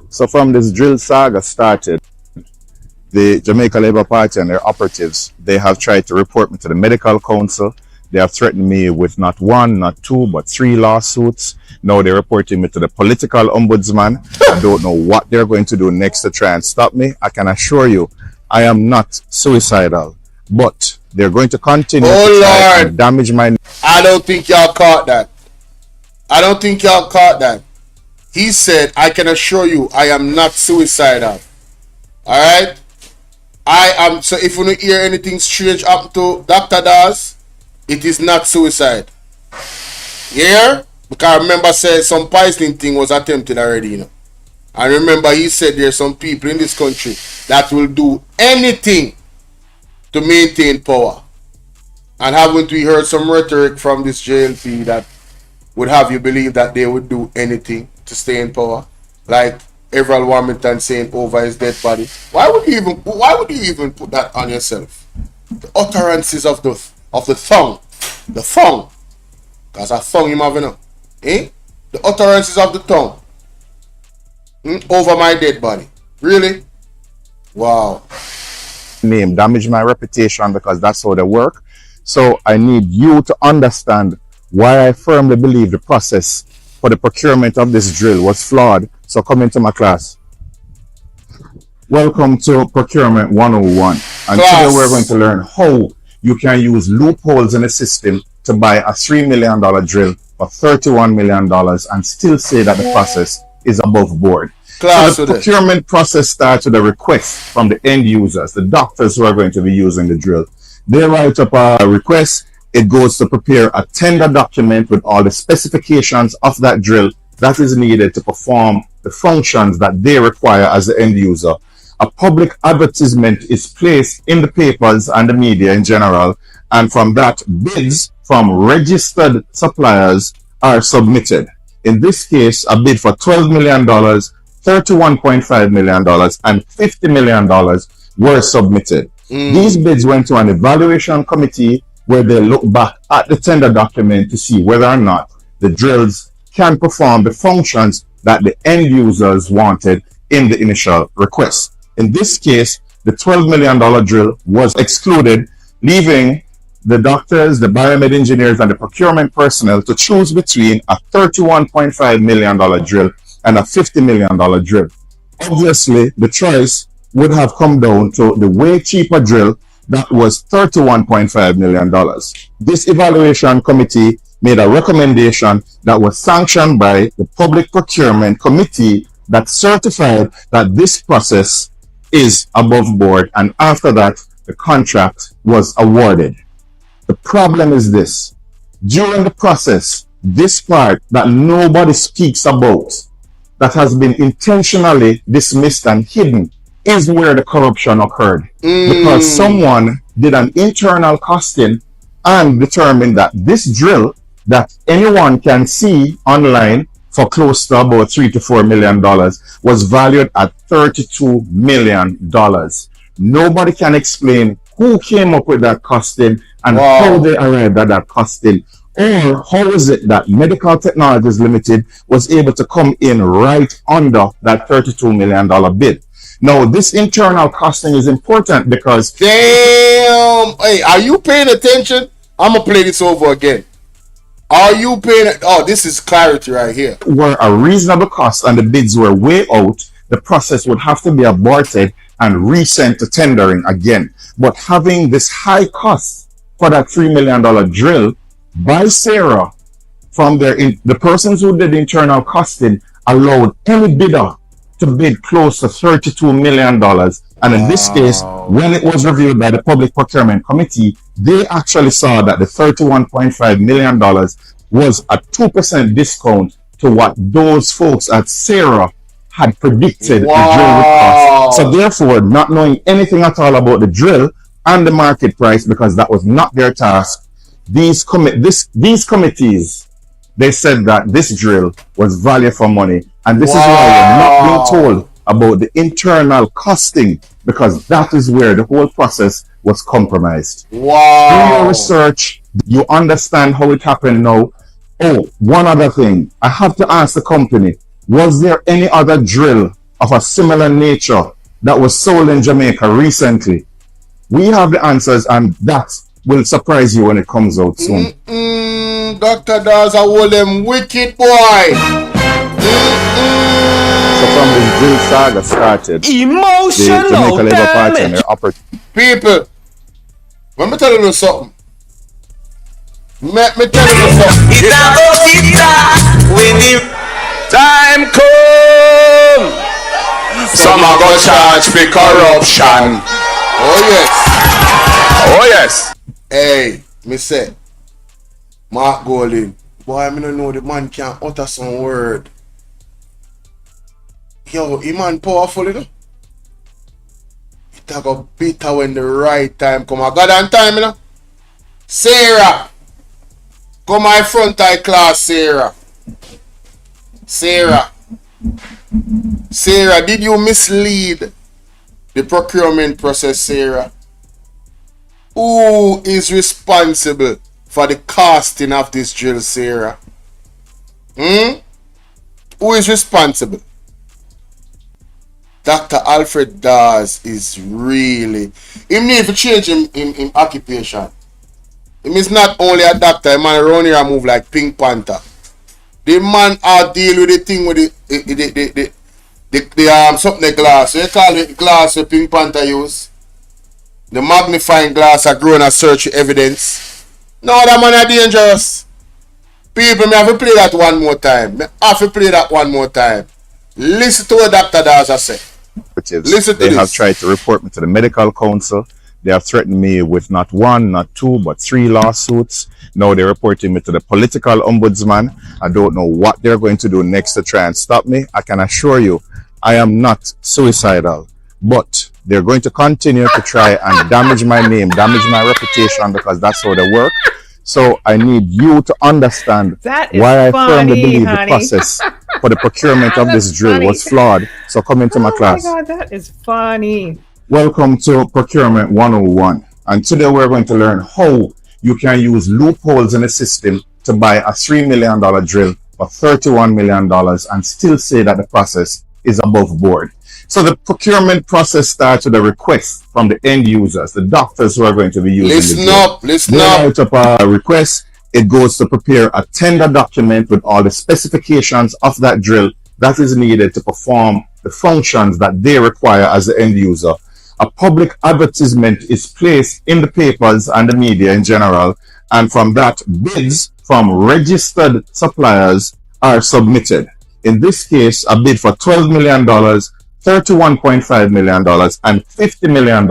So from this drill saga started, the Jamaica Labour Party and their operatives, they have tried to report me to the medical council. They have threatened me with not one, not two, but 3 lawsuits. Now they're reporting me to the political ombudsman. I don't know what they're going to do next to try and stop me. I can assure you, I am not suicidal, but they're going to continue to try and damage my... I don't think y'all caught that. I don't think y'all caught that. He said, I can assure you, I am not suicidal. Alright? I am... So if you don't hear anything strange happen to Dr. Dawes, it is not suicide. Yeah? Because I remember said some poisoning thing was attempted already, And remember, he said there's some people in this country that will do anything to maintain power. And haven't we heard some rhetoric from this JLP that would have you believe that they would do anything to stay in power? Like Everald Warmington saying over his dead body. Why would you even put that on yourself? The utterances of the tongue. The tongue. Because a tongue you have enough. The utterances of the tongue. Over my dead body. Really? Wow. Name damage my reputation, because that's how they work. So I need you to understand why I firmly believe the process for the procurement of this drill was flawed. So come into my class. Welcome to Procurement 101. And today we're going to learn how you can use loopholes in the system to buy a $3 million drill for $31 million and still say that the process is above board. So the procurement process starts with a request from the end users, the doctors who are going to be using the drill. They write up a request. It goes to prepare a tender document with all the specifications of that drill that is needed to perform the functions that they require as the end user. A public advertisement is placed in the papers and the media in general, and from that, bids from registered suppliers are submitted. In this case, a bid for $12 million, $31.5 million, and $50 million were submitted. These bids went to an evaluation committee where they look back at the tender document to see whether or not the drills can perform the functions that the end users wanted in the initial request. In this case, the $12 million drill was excluded, leaving the doctors, the biomed engineers, and the procurement personnel to choose between a $31.5 million drill and a $50 million drill. Obviously, the choice would have come down to the way cheaper drill that was $31.5 million. This evaluation committee made a recommendation that was sanctioned by the Public Procurement Committee that certified that this process is above board, and after that, the contract was awarded. The problem is this: during the process, this part that nobody speaks about, that has been intentionally dismissed and hidden, is where the corruption occurred. Because someone did an internal costing and determined that this drill that anyone can see online for close to about $3 to $4 million was valued at $32 million. Nobody can explain who came up with that costing and how they arrived at that costing, or how is it that Medical Technologies Limited was able to come in right under that $32 million bid. Now, this internal costing is important because... Damn! Hey, are you paying attention? I'm going to play this over again. Are you paying... Oh, this is clarity right here. Were a reasonable cost and the bids were way out, the process would have to be aborted and resent to tendering again. But having this high cost for that $3 million drill by Sarah from the persons who did the internal costing allowed any bidder to bid close to $32 million. And in this case, when it was reviewed by the Public Procurement Committee, they actually saw that the $31.5 million was a 2% discount to what those folks at Sarah had predicted the drill would cost. So therefore, not knowing anything at all about the drill and the market price, because that was not their task, these committees, they said that this drill was value for money. And this is why we're not being told about the internal costing, because that is where the whole process was compromised. Do your research, you understand how it happened now. Oh, one other thing, I have to ask the company, was there any other drill of a similar nature that was sold in Jamaica recently? We have the answers, and that will surprise you when it comes out soon. Dr. Dawes, I hold them wicked boy. So from this drill saga started, emotional the Jamaica Labour Party and their upper people, let me tell you something. Let me tell you something. When the time come, some are gonna charge for corruption. Oh yes. Oh yes. Hey, me say, Mark Golding, boy, I don't know the man can utter some word. Yo, he man powerful, you know? He talk a bitter when the right time come. I got on time, you know? Sarah, come my front eye class, Sarah. Sarah, did you mislead the procurement process, Sarah? Who is responsible for the costing of this drill, Sarah? Who is responsible? Dr. Alfred Dawes is really... He need to change him occupation. He is not only a doctor, the man around here move like Pink Panther. The man deal with the thing with the something the glass. So you call it glass with Pink Panther use. The magnifying glass are growing a search evidence. No, that man are dangerous. People, me have to play that one more time. Listen to what Dr. Dawes say. Listen to they this. have tried to report me to the medical council. They have threatened me with not one, not two, but 3 lawsuits. Now they're reporting me to the political ombudsman. I don't know what they're going to do next to try and stop me. I can assure you, I am not suicidal. But they're going to continue to try and damage my name, damage my reputation, because that's how they work. So I need you to understand why I firmly believe the process for the procurement of this drill was flawed. So come into my class. Oh my God, that is funny. Welcome to Procurement 101. And today we're going to learn how you can use loopholes in the system to buy a $3 million drill for $31 million and still say that the process is above board. So the procurement process starts with a request from the end users, the doctors who are going to be using Listen the drill. up, listen They up. write up a request. It goes to prepare a tender document with all the specifications of that drill that is needed to perform the functions that they require as the end user. A public advertisement is placed in the papers and the media in general, and from that, bids from registered suppliers are submitted. In this case, a bid for $12 million, $31.5 million, and $50 million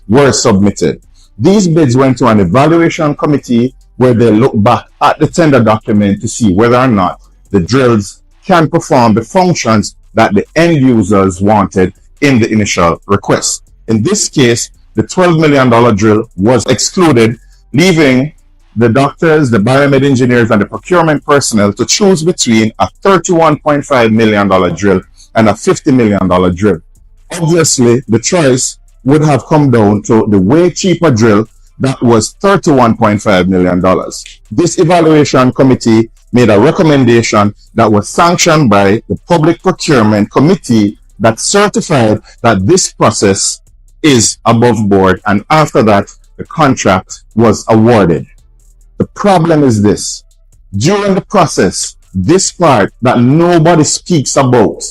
were submitted. These bids went to an evaluation committee where they look back at the tender document to see whether or not the drills can perform the functions that the end users wanted in the initial request. In this case, the $12 million drill was excluded, leaving the doctors, the biomed engineers, and the procurement personnel to choose between a $31.5 million drill and a $50 million drill. Obviously, the choice would have come down to the way cheaper drill that was $31.5 million. This evaluation committee made a recommendation that was sanctioned by the Public Procurement Committee that certified that this process is above board, and after that, the contract was awarded. The problem is this: during the process, this part that nobody speaks about,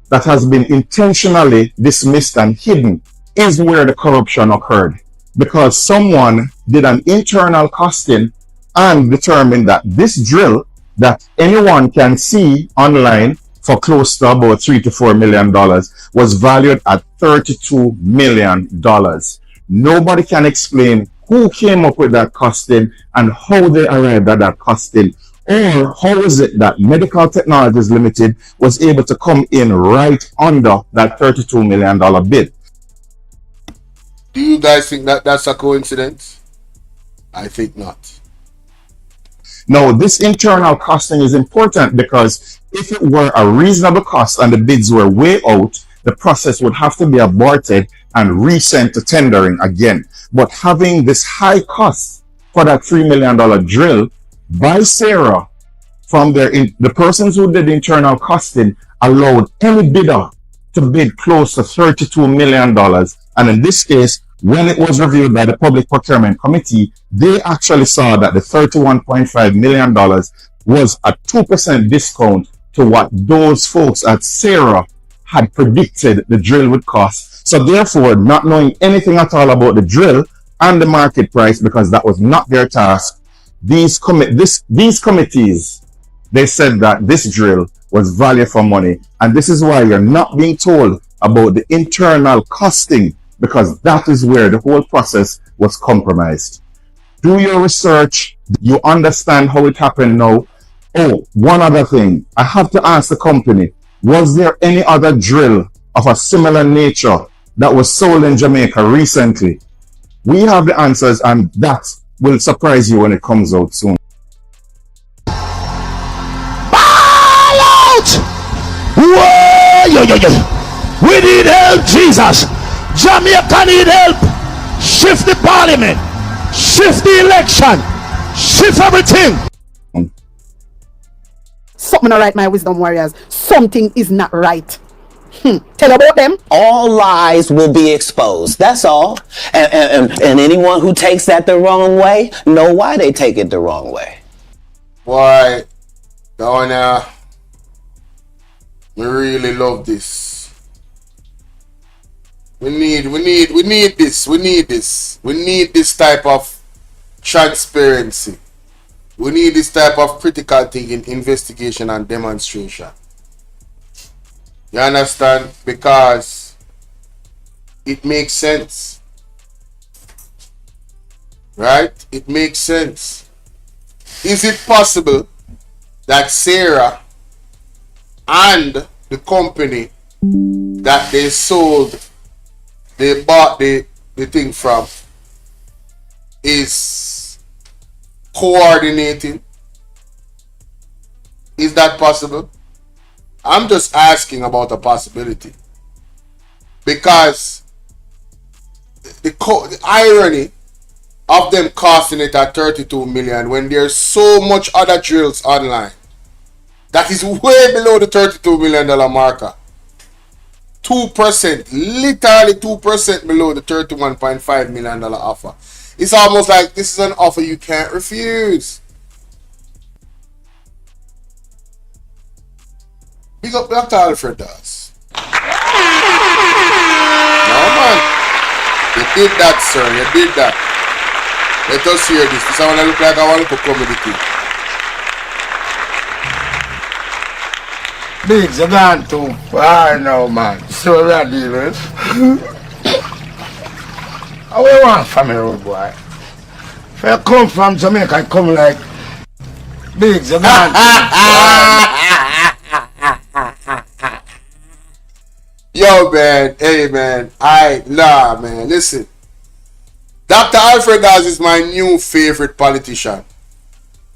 that has been intentionally dismissed and hidden, is where the corruption occurred. Because someone did an internal costing and determined that this drill that anyone can see online for close to about $3 to $4 million was valued at $32 million. Nobody can explain who came up with that costing and how they arrived at that costing, or how is it that Medical Technologies Limited was able to come in right under that $32 million bid. Do you guys think that that's a coincidence? I think not. Now, this internal costing is important because if it were a reasonable cost and the bids were way out, the process would have to be aborted and resent to tendering again. But having this high cost for that $3 million drill by Sarah from the persons who did the internal costing allowed any bidder to bid close to $32 million. And in this case, when it was reviewed by the Public Procurement Committee, they actually saw that the $31.5 million was a 2% discount to what those folks at Sarah had predicted the drill would cost. So therefore, not knowing anything at all about the drill and the market price, because that was not their task, these committees, they said that this drill was value for money. And this is why you're not being told about the internal costing, because that is where the whole process was compromised. Do your research. You understand how it happened now. Oh, one other thing. I have to ask the company, was there any other drill of a similar nature that was sold in Jamaica recently? We have the answers, and that will surprise you when it comes out soon. Whoa, yo, yo, yo. We need help, Jesus. Jamaica need help. Shift the parliament. Shift the election. Shift everything. Something not right, my wisdom warriors. Something is not right. Tell about them. All lies will be exposed. That's all. And anyone who takes that the wrong way, know why they take it the wrong way. Boy, Donna, we really love this. We need this. We need this type of transparency. We need this type of critical thinking, investigation, and demonstration. You understand? Because it makes sense. Right? It makes sense. Is it possible that Sarah and the company that they bought the thing from is coordinating? Is that possible? I'm just asking about a possibility, because the irony of them costing it at 32 million when there's so much other drills online that is way below the $32 million marker. 2%, literally 2% below the $31.5 million offer. It's almost like this is an offer you can't refuse. Big up Dr. Alfred Dawes. No man. You did that, sir. You did that. Let us hear this. This I want to look like I want to comedy too. Big Zagan too. I know, man. So that deal with. How we want family road boy? If I come from Jamaica, I come like Big Zagan. Yo, man. Hey, man. Man. Listen. Dr. Alfred Dawes is my new favorite politician.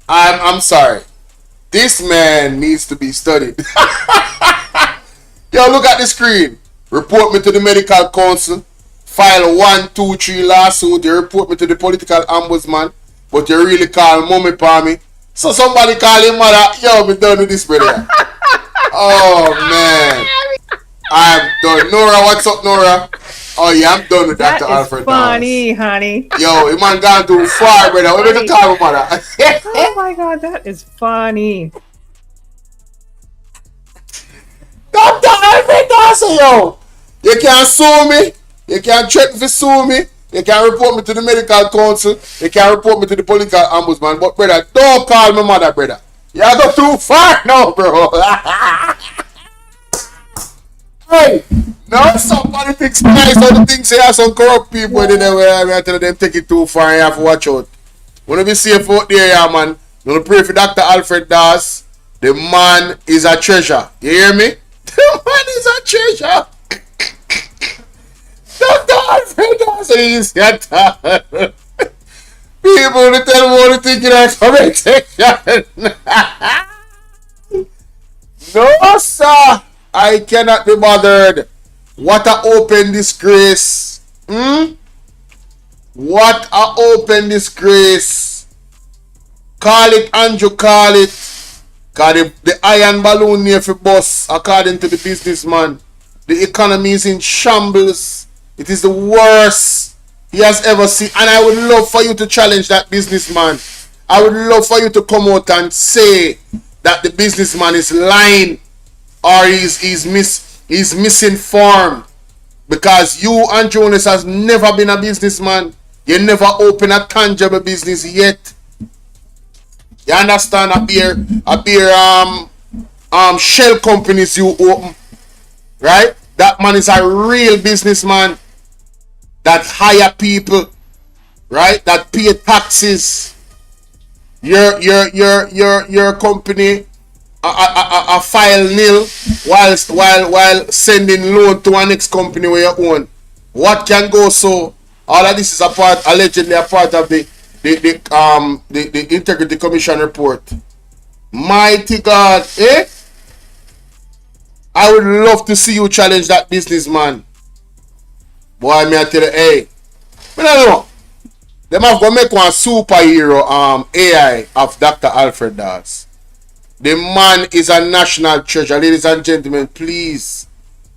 I'm sorry. This man needs to be studied. Yo, look at the screen. Report me to the medical council. File 1, 2, 3 lawsuit. You report me to the political ombudsman. But you really call mommy for me. So somebody call him mother. Yo, me done with this brother. Oh, man. I'm done. Nora, what's up, Nora? Oh, yeah, I'm done with Dr. Alfred Dawes. Funny, honey. Yo, the man gone too far, brother. What make you call him mother? Oh, my God, that is funny. Dr. Alfred Dawes, yo. You can't sue me. You can't threaten to sue me. You can't report me to the medical council. You can't report me to the political ombudsman. But, brother, don't call me mother, brother. You go too far now, bro. Hey, now some politics nice, other things say some corrupt people in the way I tell them take it too far and you have to watch out. Wanna be safe out there, yeah, man. Wanna pray for Dr. Alfred Dawes. The man is a treasure. You hear me? The man is a treasure. Dr. Alfred Dawes is your dad. People to tell me what to think in a comment section. No, sir. I cannot be bothered. What a open disgrace. What a open disgrace. Call it, Andrew, call it. Cause the iron balloon near for bus, according to the businessman. The economy is in shambles. It is the worst he has ever seen. And I would love for you to challenge that businessman. I would love for you to come out and say that the businessman is lying. Or he's misinformed, because you and Jonas has never been a businessman. You never opened a tangible business yet. You understand? A beer shell companies you open, right? That man is a real businessman that hire people, right? That pay taxes. Your company. A file nil while sending loan to an next company where you own. What can go so? All of this is allegedly a part of the Integrity Commission report. Mighty God, eh? I would love to see you challenge that businessman. Boy, me I tell you, hey, I don't know. Them have to make one superhero AI of Dr. Alfred Dawes. The man is a national treasure. Ladies and gentlemen, please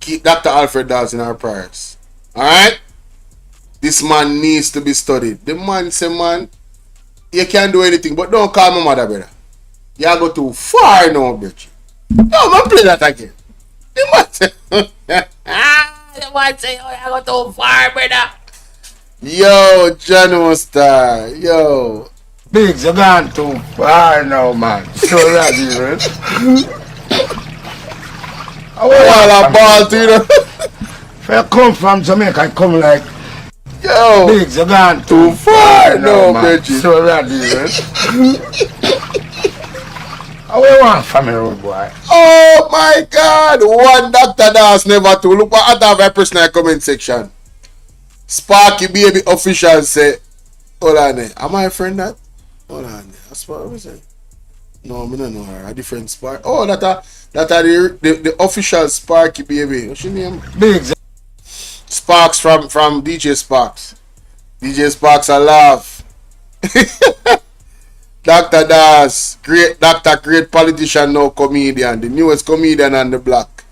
keep Dr. Alfred Dawes in our prayers. Alright? This man needs to be studied. The man say, man, you can't do anything, but don't call my mother, brother. You go too far now, bitch. No, man, play that again. The man say, the man say, oh, you go too far, brother. Yo, John Star. Yo. Big Zagan too. I know, man. So that deal with. All a ball to you. If I come from Jamaica, I come like yo. Big Zagan too far, no, bitch. So that deal with. How we want family road boy? Oh my God! One Dr. Dawes never to look at our personal comment section. Sparky Baby official say, hold on, am I a friend that? Hold on, that's what was it? No, I don't know her. A different Spark. Oh, that are the official Sparky Baby. What's your name? Big Sparks from DJ Sparks. DJ Sparks, I love. Dr. Dawes, great doctor, great politician, now comedian, the newest comedian on the block.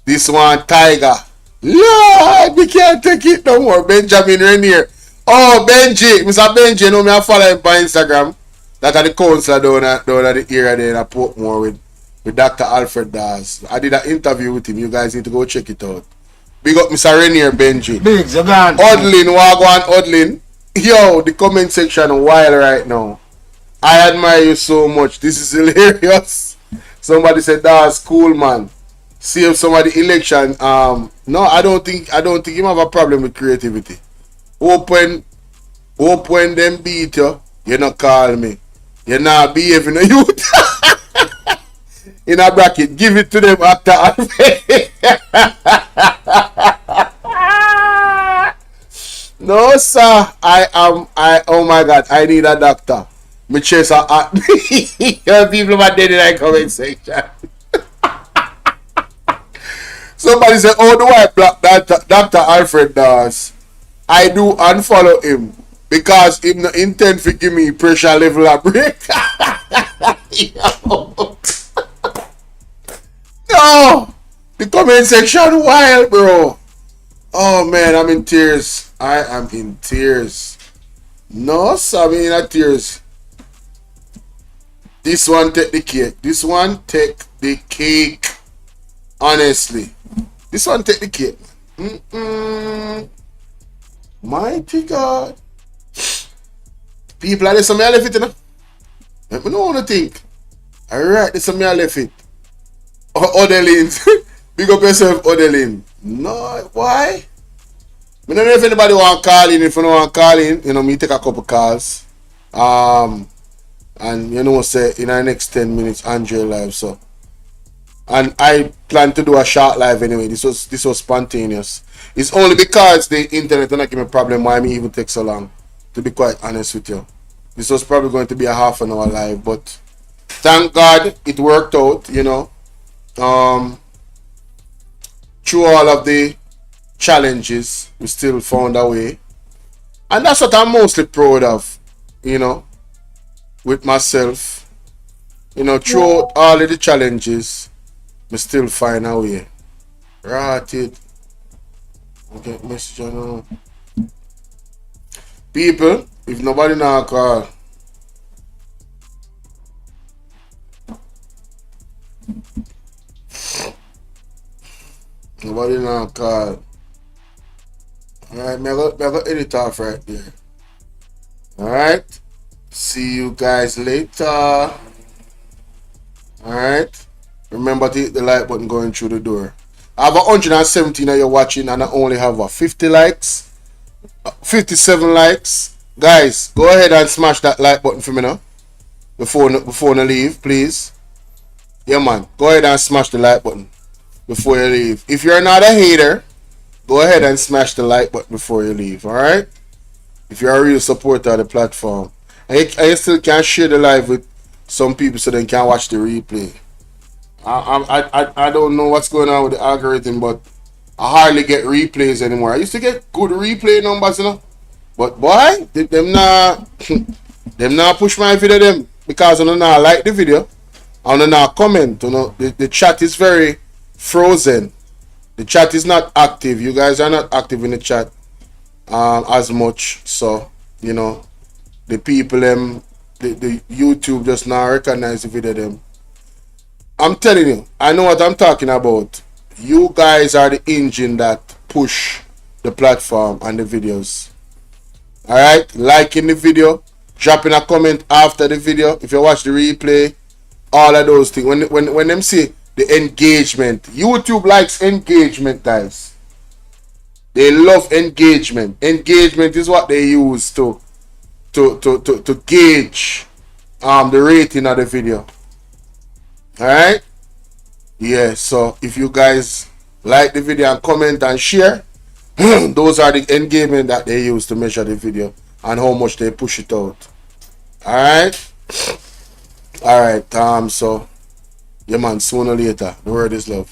This one, Tiger. Lord, we can't take it no more. Benjamin Rainier. Oh, Benji. Mr. Benji, you know me, I follow him on Instagram. That are the counselor down at the area there in Portmore with Dr. Alfred Dawes. I did an interview with him. You guys need to go check it out. Big up Mr. Rainier, Benji. Big, Zagan. Odlin, Wagwan, Odlin. Yo, the comment section wild right now. I admire you so much. This is hilarious. Somebody said that's cool, man. Save somebody election. No, I don't think you have a problem with creativity. Open them beat you not call me. You're not behaving a youth. In a bracket, give it to them after No, sir. Oh my God, I need a doctor. Me chase a people are dead in that comment section. Somebody said, oh, do I block Dr. Alfred Dawes? I do unfollow him because him no intend to give me pressure level a break. No, the comment section wild, bro. Oh man, I'm in tears. I am in tears. No, sir, I'm in tears. This one take the cake. This one take the cake. Honestly, this one take the cake. Mighty God. People are this some I left it, you know. Let me know what you think. Alright, this some I left it. Odelin. Big up yourself, Odelin. No, why? I don't know if anybody want to call in. If you don't want to call in, you know, me take a couple calls. And you know, say in our next 10 minutes, Andre live. So, and I plan to do a short live anyway. This was spontaneous. It's only because the internet don't give me a problem why me even take so long. To be quite honest with you, this was probably going to be a half an hour live, but thank God it worked out. You know, through all of the challenges, we still found a way, and that's what I'm mostly proud of. You know. With myself, you know, through all of the challenges, we still find a way. Right it. Get message on. People, if nobody now call, nobody now call. Alright, me go edit off right there. Alright. See you guys later. Alright. Remember to hit the like button going through the door. I have 117 that you're watching and I only have 50 likes. 57 likes. Guys, go ahead and smash that like button for me now. Before I leave, please. Yeah, man. Go ahead and smash the like button before you leave. If you're not a hater, go ahead and smash the like button before you leave. Alright? If you're a real supporter of the platform. I still can share the live with some people so they can watch the replay. I don't know what's going on with the algorithm, but I hardly get replays anymore. I used to get good replay numbers, you know. But boy, them not push my video them because I don't like the video. I don't not comment. You know, the chat is very frozen. The chat is not active. You guys are not active in the chat as much. So, you know. The people the YouTube just now recognize the video them. I'm telling you, I know what I'm talking about. You guys are the engine that push the platform and the videos. Alright? Liking the video, dropping a comment after the video, if you watch the replay, all of those things. When them see the engagement, YouTube likes engagement, guys. They love engagement. Engagement is what they use to gauge the rating of the video. Alright? Yeah, so if you guys like the video and comment and share, those are the engagement that they use to measure the video and how much they push it out. Alright? Alright, so yeah man, sooner or later, the word is love.